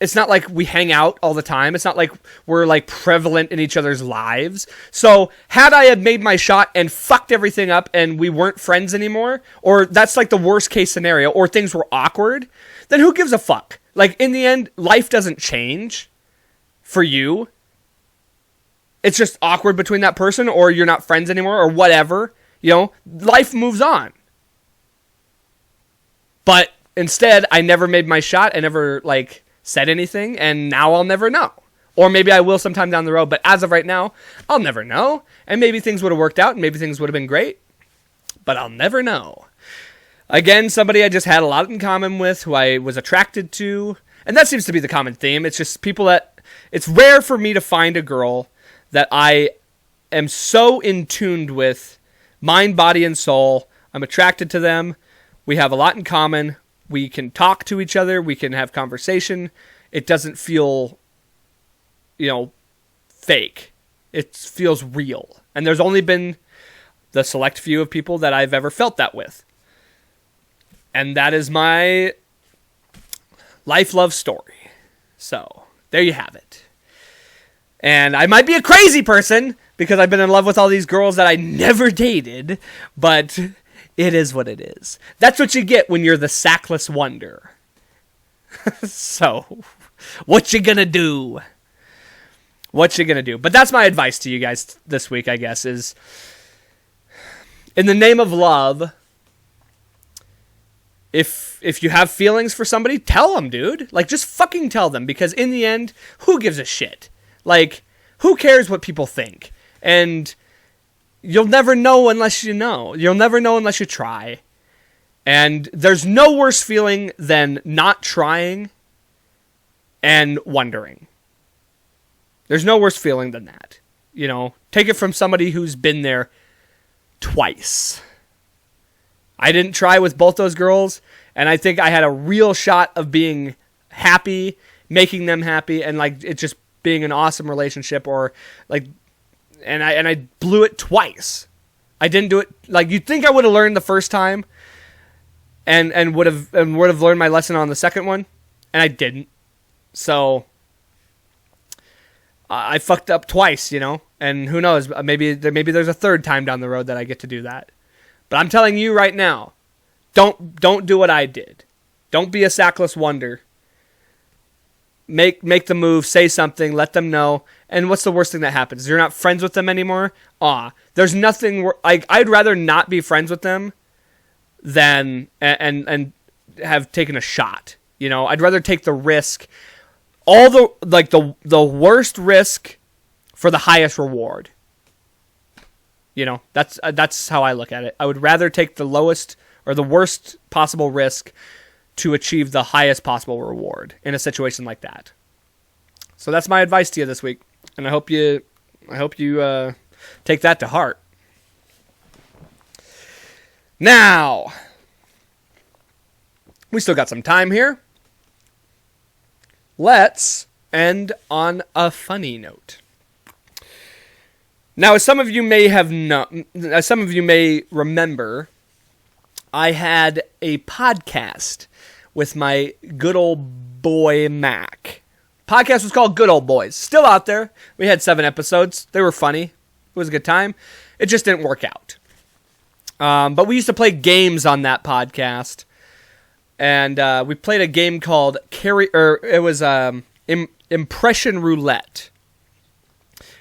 it's not like we hang out all the time. It's not like we're, like, prevalent in each other's lives. So had I had made my shot and fucked everything up and we weren't friends anymore, or that's like the worst case scenario, or things were awkward, then who gives a fuck? Like, in the end, life doesn't change for you. It's just awkward between that person, or you're not friends anymore, or whatever. Life moves on. But instead, I never made my shot. I never, like, said anything, and now I'll never know. Or maybe I will sometime down the road, but as of right now, I'll never know. And maybe things would have worked out, and maybe things would have been great, but I'll never know. Again, somebody I just had a lot in common with, who I was attracted to, and that seems to be the common theme. It's just people that, it's rare for me to find a girl that I am so in tune with, mind, body, and soul. I'm attracted to them. We have a lot in common. We can talk to each other. We can have conversation. It doesn't feel, fake. It feels real. And there's only been the select few of people that I've ever felt that with. And that is my life love story. So, there you have it. And I might be a crazy person because I've been in love with all these girls that I never dated, but it is what it is. That's what you get when you're the Sackless Wonder. So, what you gonna do? What you gonna do? But that's my advice to you guys this week, I guess, is in the name of love, if you have feelings for somebody, tell them, dude. Like, just fucking tell them, because in the end, who gives a shit? Like, who cares what people think? And you'll never know unless you know. You'll never know unless you try. And there's no worse feeling than not trying and wondering. There's no worse feeling than that. Take it from somebody who's been there twice. I didn't try with both those girls, and I think I had a real shot of being happy, making them happy, and like it just being an awesome relationship, or like, and I blew it twice. I didn't do it like you'd think I would have learned the first time, and would have learned my lesson on the second one, and I didn't. So I fucked up twice, and who knows? Maybe there's a third time down the road that I get to do that. But I'm telling you right now, don't do what I did. Don't be a Sackless Wonder. Make the move, say something, let them know. And what's the worst thing that happens? You're not friends with them anymore? There's nothing. I'd rather not be friends with them than and have taken a shot. I'd rather take the risk all the worst risk for the highest reward. You know, that's how I look at it. I would rather take the lowest or the worst possible risk to achieve the highest possible reward in a situation like that. So that's my advice to you this week, and I hope you take that to heart. Now, we still got some time here. Let's end on a funny note. Now, as some of you may remember, I had a podcast with my good old boy Mac. Podcast was called Good Old Boys. Still out there. We had 7 episodes. They were funny. It was a good time. It just didn't work out. But we used to play games on that podcast. And we played a game called Impression Roulette.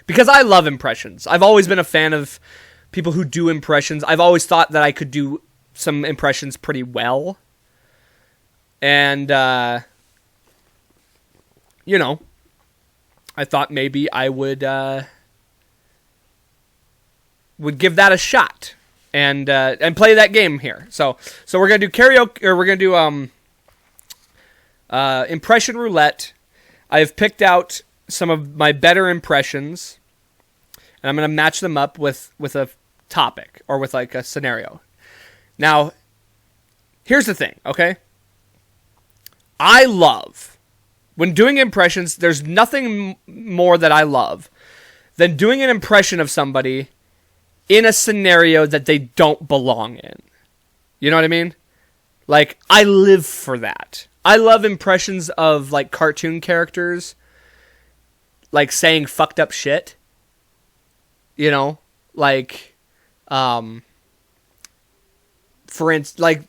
Because I love impressions. I've always been a fan of people who do impressions. I've always thought that I could do some impressions pretty well. And, you know, I thought maybe I would give that a shot and play that game here. So we're gonna do karaoke, or we're gonna do impression roulette. I've picked out some of my better impressions, and I'm gonna match them up with a topic or with like a scenario. Now, here's the thing, okay? I love, when doing impressions, there's nothing more that I love than doing an impression of somebody in a scenario that they don't belong in. You know what I mean? Like, I live for that. I love impressions of, like, cartoon characters, like, saying fucked up shit. You know? Like, for instance, like,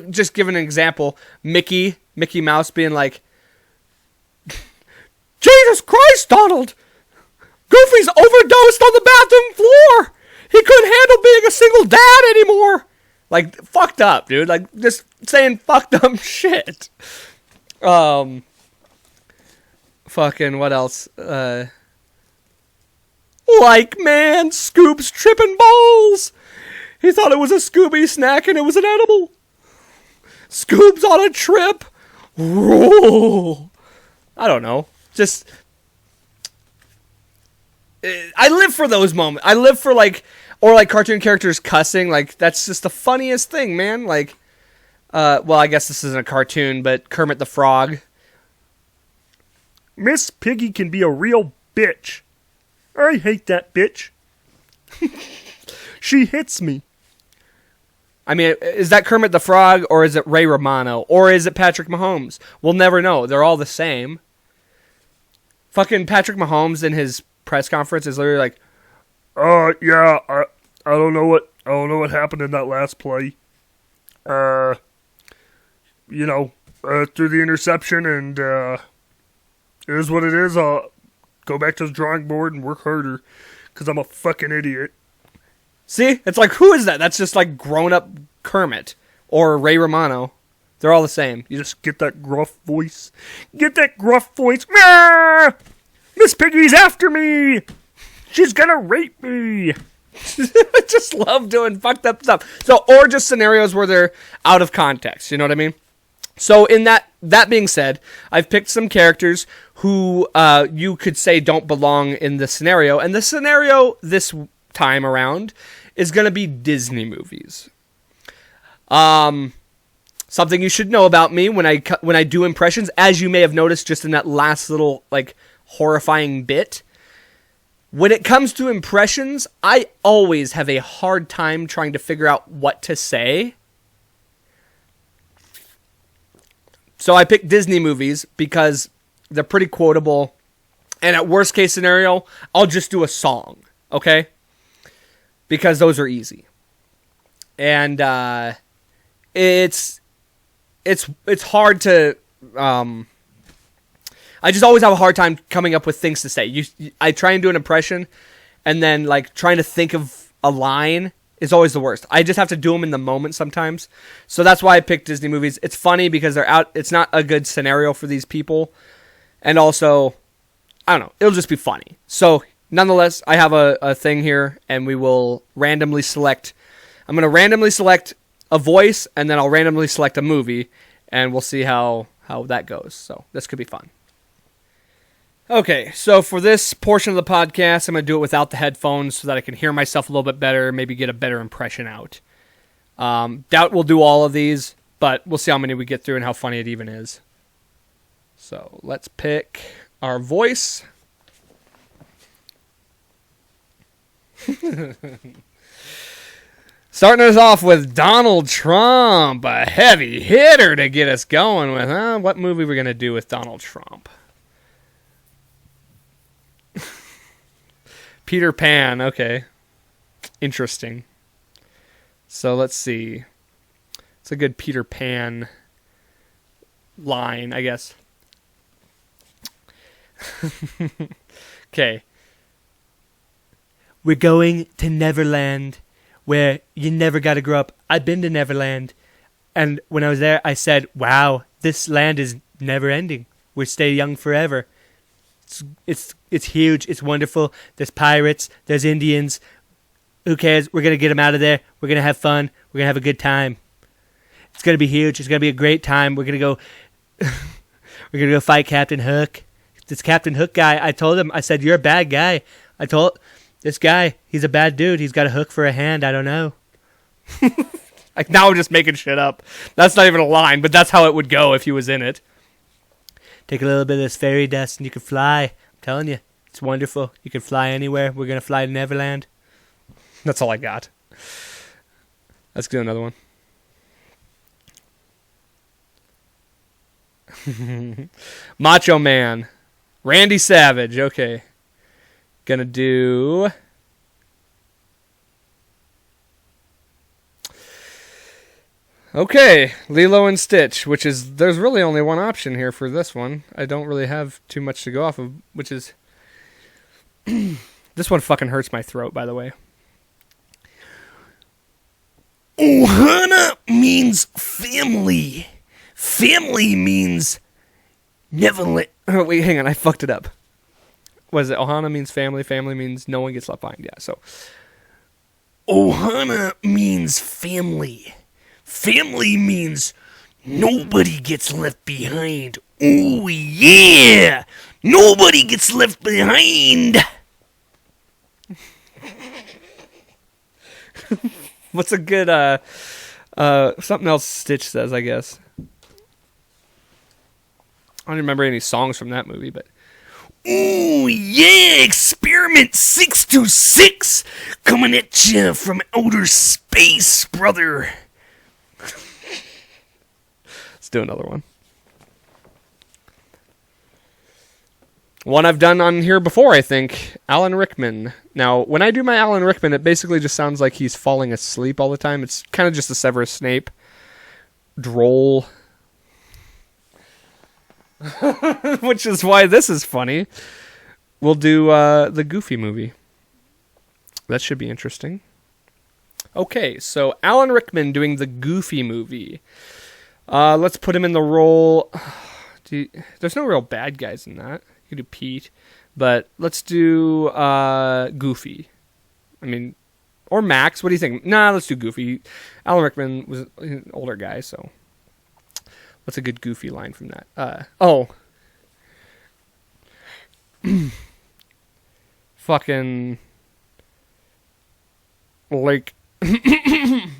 just give an example, Mickey Mouse being like, Jesus Christ, Donald! Goofy's overdosed on the bathroom floor! He couldn't handle being a single dad anymore! Like, fucked up, dude. Like, just saying fucked up shit. Fucking, what else? Like, man, Scoop's tripping balls! He thought it was a Scooby snack and it was an edible. Scoop's on a trip. Whoa. I don't know. Just, I live for those moments. I live for, like, or like cartoon characters cussing. Like, that's just the funniest thing, man. Like, well, I guess this isn't a cartoon, but Kermit the Frog. Miss Piggy can be a real bitch. I hate that bitch. She hits me. I mean, is that Kermit the Frog, or is it Ray Romano, or is it Patrick Mahomes? We'll never know. They're all the same. Fucking Patrick Mahomes in his press conference is literally like, yeah, I don't know what happened in that last play. Threw the interception, and it is what it is. I'll go back to the drawing board and work harder, because I'm a fucking idiot. See? It's like, who is that? That's just like grown-up Kermit or Ray Romano. They're all the same. You just get that gruff voice. Get that gruff voice. Meow! Miss Piggy's after me! She's gonna rape me! I just love doing fucked up stuff. So, or just scenarios where they're out of context. You know what I mean? So, in that being said, I've picked some characters who you could say don't belong in the scenario. And the scenario this time around is going to be Disney movies. Something you should know about me when I do impressions, as you may have noticed just in that last little, like, horrifying bit. When it comes to impressions, I always have a hard time trying to figure out what to say. So I picked Disney movies because they're pretty quotable. And at worst case scenario, I'll just do a song. Okay? Because those are easy. And it's hard to I just always have a hard time coming up with things to say. I try and do an impression, and then like trying to think of a line is always the worst. I just have to do them in the moment sometimes. So that's why I picked Disney movies. It's funny because they're out. It's not a good scenario for these people. And also, I don't know, it'll just be funny. So, nonetheless, I have a thing here, and we will randomly select. I'm going to randomly select a voice, and then I'll randomly select a movie, and we'll see how that goes. So, this could be fun. Okay, so for this portion of the podcast, I'm going to do it without the headphones so that I can hear myself a little bit better, maybe get a better impression out. Doubt we'll do all of these, but we'll see how many we get through and how funny it even is. So let's pick our voice. Starting us off with Donald Trump, a heavy hitter to get us going with, huh? What movie are we going to do with Donald Trump? Peter Pan, okay. Interesting. So let's see. It's a good Peter Pan line, I guess. Okay. We're going to Neverland, where you never got to grow up. I've been to Neverland, and when I was there, I said, wow, this land is never ending. We stay young forever. It's huge. It's wonderful. There's pirates. There's Indians. Who cares? We're going to get them out of there. We're going to have fun. We're going to have a good time. It's going to be huge. It's going to be a great time. We're going to go we're going to go fight Captain Hook. This Captain Hook guy, I told him, I said, you're a bad guy. I told this guy, he's a bad dude. He's got a hook for a hand. I don't know. Like, now I'm just making shit up. That's not even a line, but that's how it would go if he was in it. Take a little bit of this fairy dust and you can fly. I'm telling you, it's wonderful. You can fly anywhere. We're going to fly to Neverland. That's all I got. Let's do another one. Macho Man. Randy Savage. Okay. Gonna do... Okay, Lilo and Stitch, which is, there's really only one option here for this one. I don't really have too much to go off of, which is, this one fucking hurts my throat, by the way. Ohana means family. Family means Neverland. Oh, wait, hang on, I fucked it up. Was it Ohana means family, family means no one gets left behind, yeah, so. Ohana means family. Family means nobody gets left behind. Oh, yeah! Nobody gets left behind! What's a good, something else Stitch says, I guess. I don't remember any songs from that movie, but... Oh, yeah! Experiment 626! Coming at you from outer space, brother! Let's do another one. One I've done on here before, I think. Alan Rickman. Now, when I do my Alan Rickman, it basically just sounds like he's falling asleep all the time. It's kind of just a Severus Snape. Droll. Which is why this is funny. We'll do the Goofy movie. That should be interesting. Okay, so Alan Rickman doing the Goofy movie. Let's put him in the role. There's no real bad guys in that. You could do Pete, but let's do Goofy. I mean, or Max. What do you think? Nah, let's do Goofy. Alan Rickman was an older guy, so what's a good Goofy line from that? Fucking like,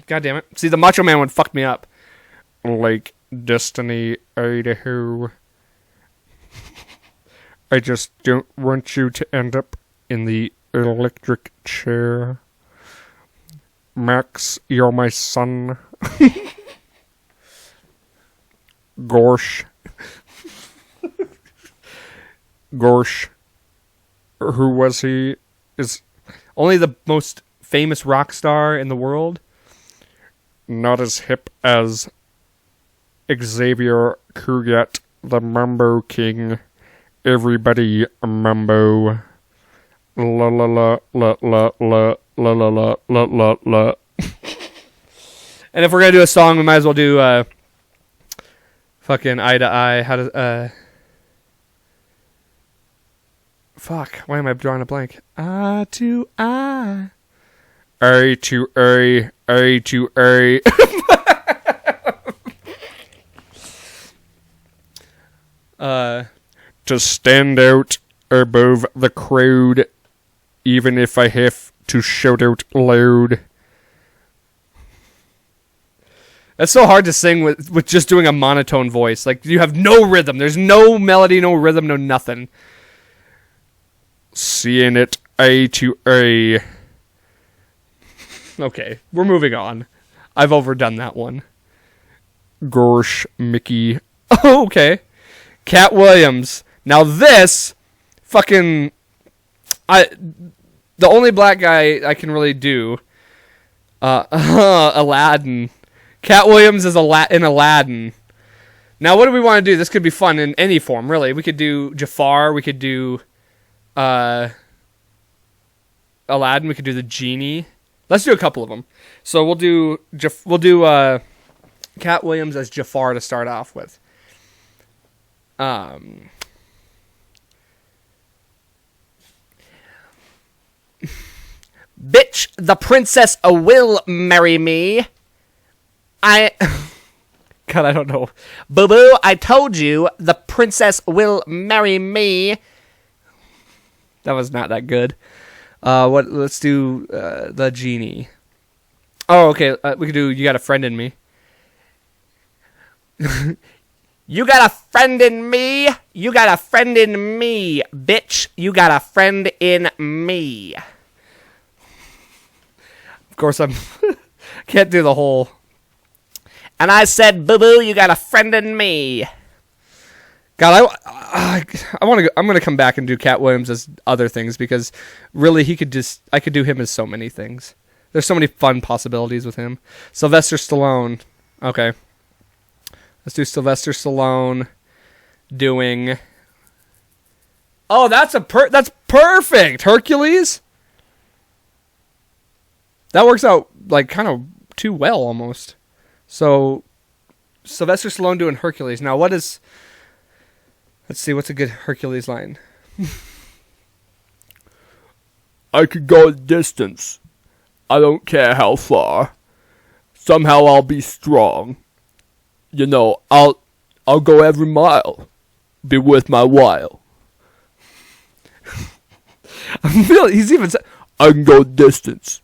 God damn it! See, the Macho Man one fucked me up. Like Destiny, Idaho. I just don't want you to end up in the electric chair. Max, you're my son. Gorsh. Gorsh. Who was he? Is only the most famous rock star in the world. Not as hip as Xavier Cugat, the Mambo King. Everybody Mambo. La la la la la la la la la la la la. And if we're gonna do a song, we might as well do fucking Eye to Eye. How does Fuck. Why am I drawing a blank? Eye to eye. A to A. A to A. To stand out above the crowd, even if I have to shout out loud. That's so hard to sing with just doing a monotone voice. Like, you have no rhythm. There's no melody, no rhythm, no nothing. Seeing it A to A. Okay, we're moving on. I've overdone that one. Gorsh, Mickey. Oh, okay. Cat Williams. Now this, fucking, the only black guy I can really do, Aladdin. Cat Williams is in Aladdin. Now, what do we want to do? This could be fun in any form, really. We could do Jafar. We could do Aladdin. We could do the genie. Let's do a couple of them. So we'll do Cat Williams as Jafar to start off with. Bitch, the princess will marry me. God, I don't know. Boo boo, I told you, the princess will marry me. That was not that good. Let's do the genie. Oh, okay. We could do You Got a Friend in Me. You got a friend in me. You got a friend in me, bitch. You got a friend in me. Of course, I'm can't do the whole. And I said, boo boo, you got a friend in me. God, I want to. I'm going to come back and do Cat Williams as other things because really, I could do him as so many things. There's so many fun possibilities with him. Sylvester Stallone. Okay. Let's do Sylvester Stallone doing. Oh, that's perfect. Hercules. That works out like kind of too well almost. So Sylvester Stallone doing Hercules. Now let's see, what's a good Hercules line? I could go a distance. I don't care how far. Somehow I'll be strong. You know, I'll go every mile. Be worth my while. I'm feeling, he's even said, I can go distance.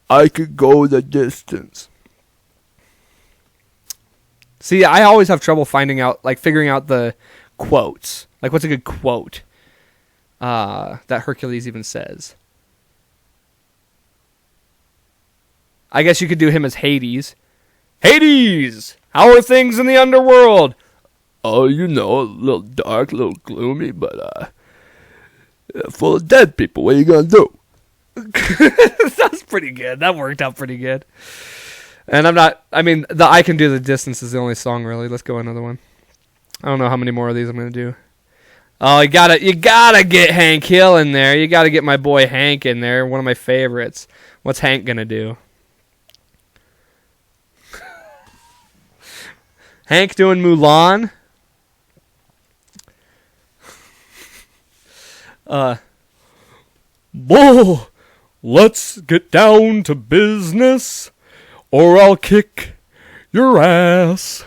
I could go the distance. See, I always have trouble figuring out the quotes. Like, what's a good quote that Hercules even says? I guess you could do him as Hades. Hades! How are things in the underworld? Oh, you know, a little dark, a little gloomy, but full of dead people. What are you gonna do? That's pretty good. That worked out pretty good. And the I Can Do the Distance is the only song, really. Let's go another one. I don't know how many more of these I'm gonna do. Oh, you gotta get Hank Hill in there. You gotta get my boy Hank in there. One of my favorites. What's Hank gonna do? Hank doing Mulan. Whoa, let's get down to business, or I'll kick your ass.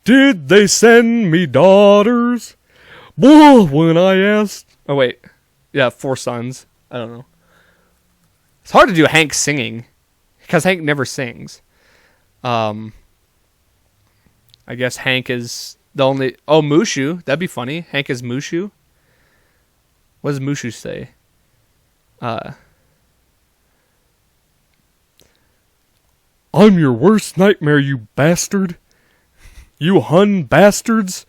Did they send me daughters? Whoa, when I asked. Oh wait, yeah, 4 sons. I don't know. It's hard to do Hank singing because Hank never sings. I guess Hank is the only... Oh, Mushu. That'd be funny. Hank is Mushu. What does Mushu say? I'm your worst nightmare, you bastard. You Hun bastards.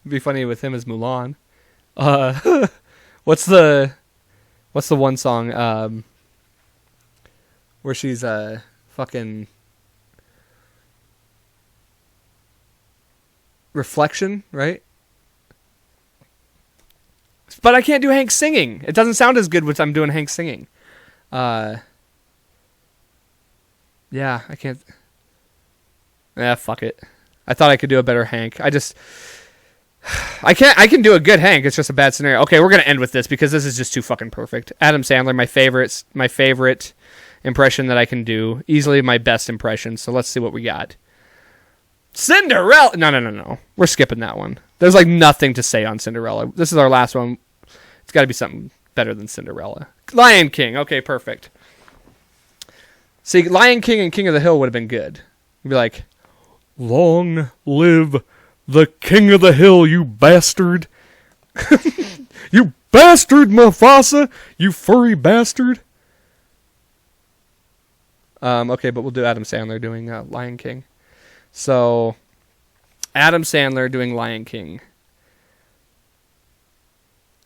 It'd be funny with him as Mulan. What's the one song where she's fucking... Reflection, right? But I can't do Hank singing. It doesn't sound as good when I'm doing Hank singing. Yeah, I can't. Yeah, fuck it. I thought I could do a better Hank. I can do a good Hank. It's just a bad scenario. Okay, we're gonna end with this because this is just too fucking perfect. Adam Sandler, my favorite impression that I can do. Easily my best impression. So let's see what we got. Cinderella. No. We're skipping that one. There's like nothing to say on Cinderella. This is our last one. It's got to be something better than Cinderella. Lion King. Okay, perfect. See, Lion King and King of the Hill would have been good. You'd be like, long live the King of the Hill, you bastard. You bastard, Mufasa. You furry bastard. Okay, but we'll do Adam Sandler doing Lion King. So, Adam Sandler doing Lion King.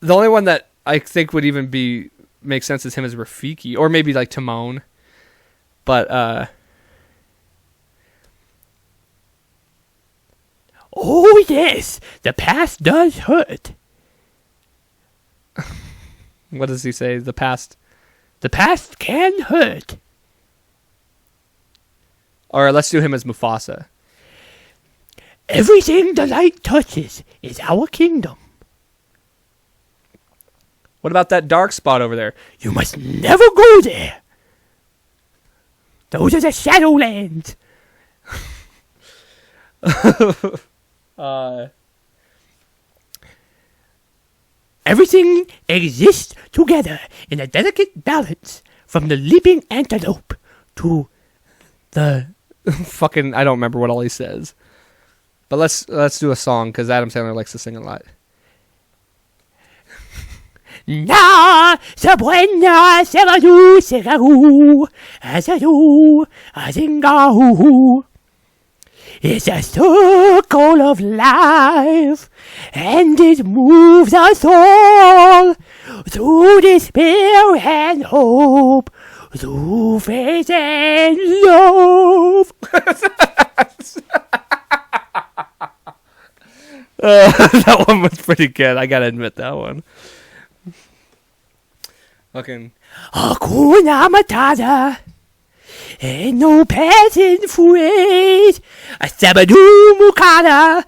The only one that I think would even make sense is him as Rafiki, or maybe like Timon. But oh yes, the past does hurt. What does he say? The past can hurt. Or let's do him as Mufasa. Everything the light touches is our kingdom. What about that dark spot over there? You must never go there. Those are the Shadowlands. Everything exists together in a delicate balance, from the leaping antelope to the fucking, I don't remember what all he says. But let's do a song because Adam Sandler likes to sing a lot. Na se buena se va du se garu as a do as in gahu. It's a circle of life, and it moves us all through despair and hope, through faith and love. That one was pretty good. I gotta admit that one. Fucking Hakuna Matata. Ain't no passing phrase. A Sabadoo Mukada.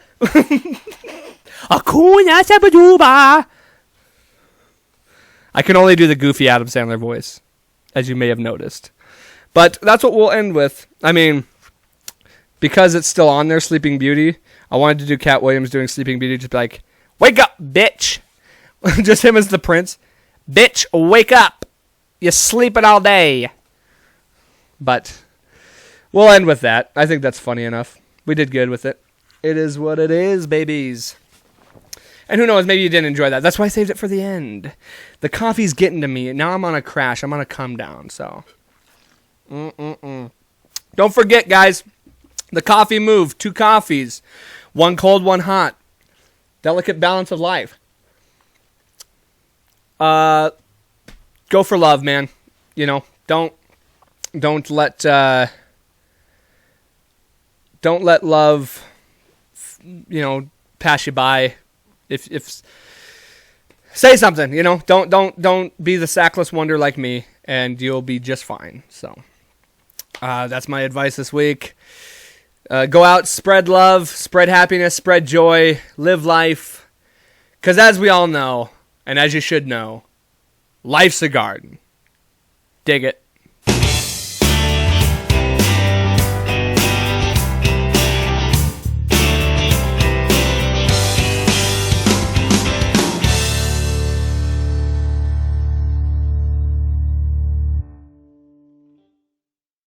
Hakuna Sabaduba. I can only do the goofy Adam Sandler voice, as you may have noticed. But that's what we'll end with. I mean, because it's still on there, Sleeping Beauty, I wanted to do Cat Williams doing Sleeping Beauty, just be like, wake up, bitch. Just him as the prince. Bitch, wake up. You're sleeping all day. But we'll end with that. I think that's funny enough. We did good with it. It is what it is, babies. And who knows, maybe you didn't enjoy that. That's why I saved it for the end. The coffee's getting to me. Now I'm on a crash. I'm on a come down, so. Don't forget, guys. The coffee move. 2 coffees. 1 cold, 1 hot. Delicate balance of life. Go for love, man. You know, don't let love, you know, pass you by. If say something, you know, don't be the sackless wonder like me, and you'll be just fine. So, that's my advice this week. Go out, spread love, spread happiness, spread joy, live life. 'Cause as we all know, and as you should know, life's a garden. Dig it.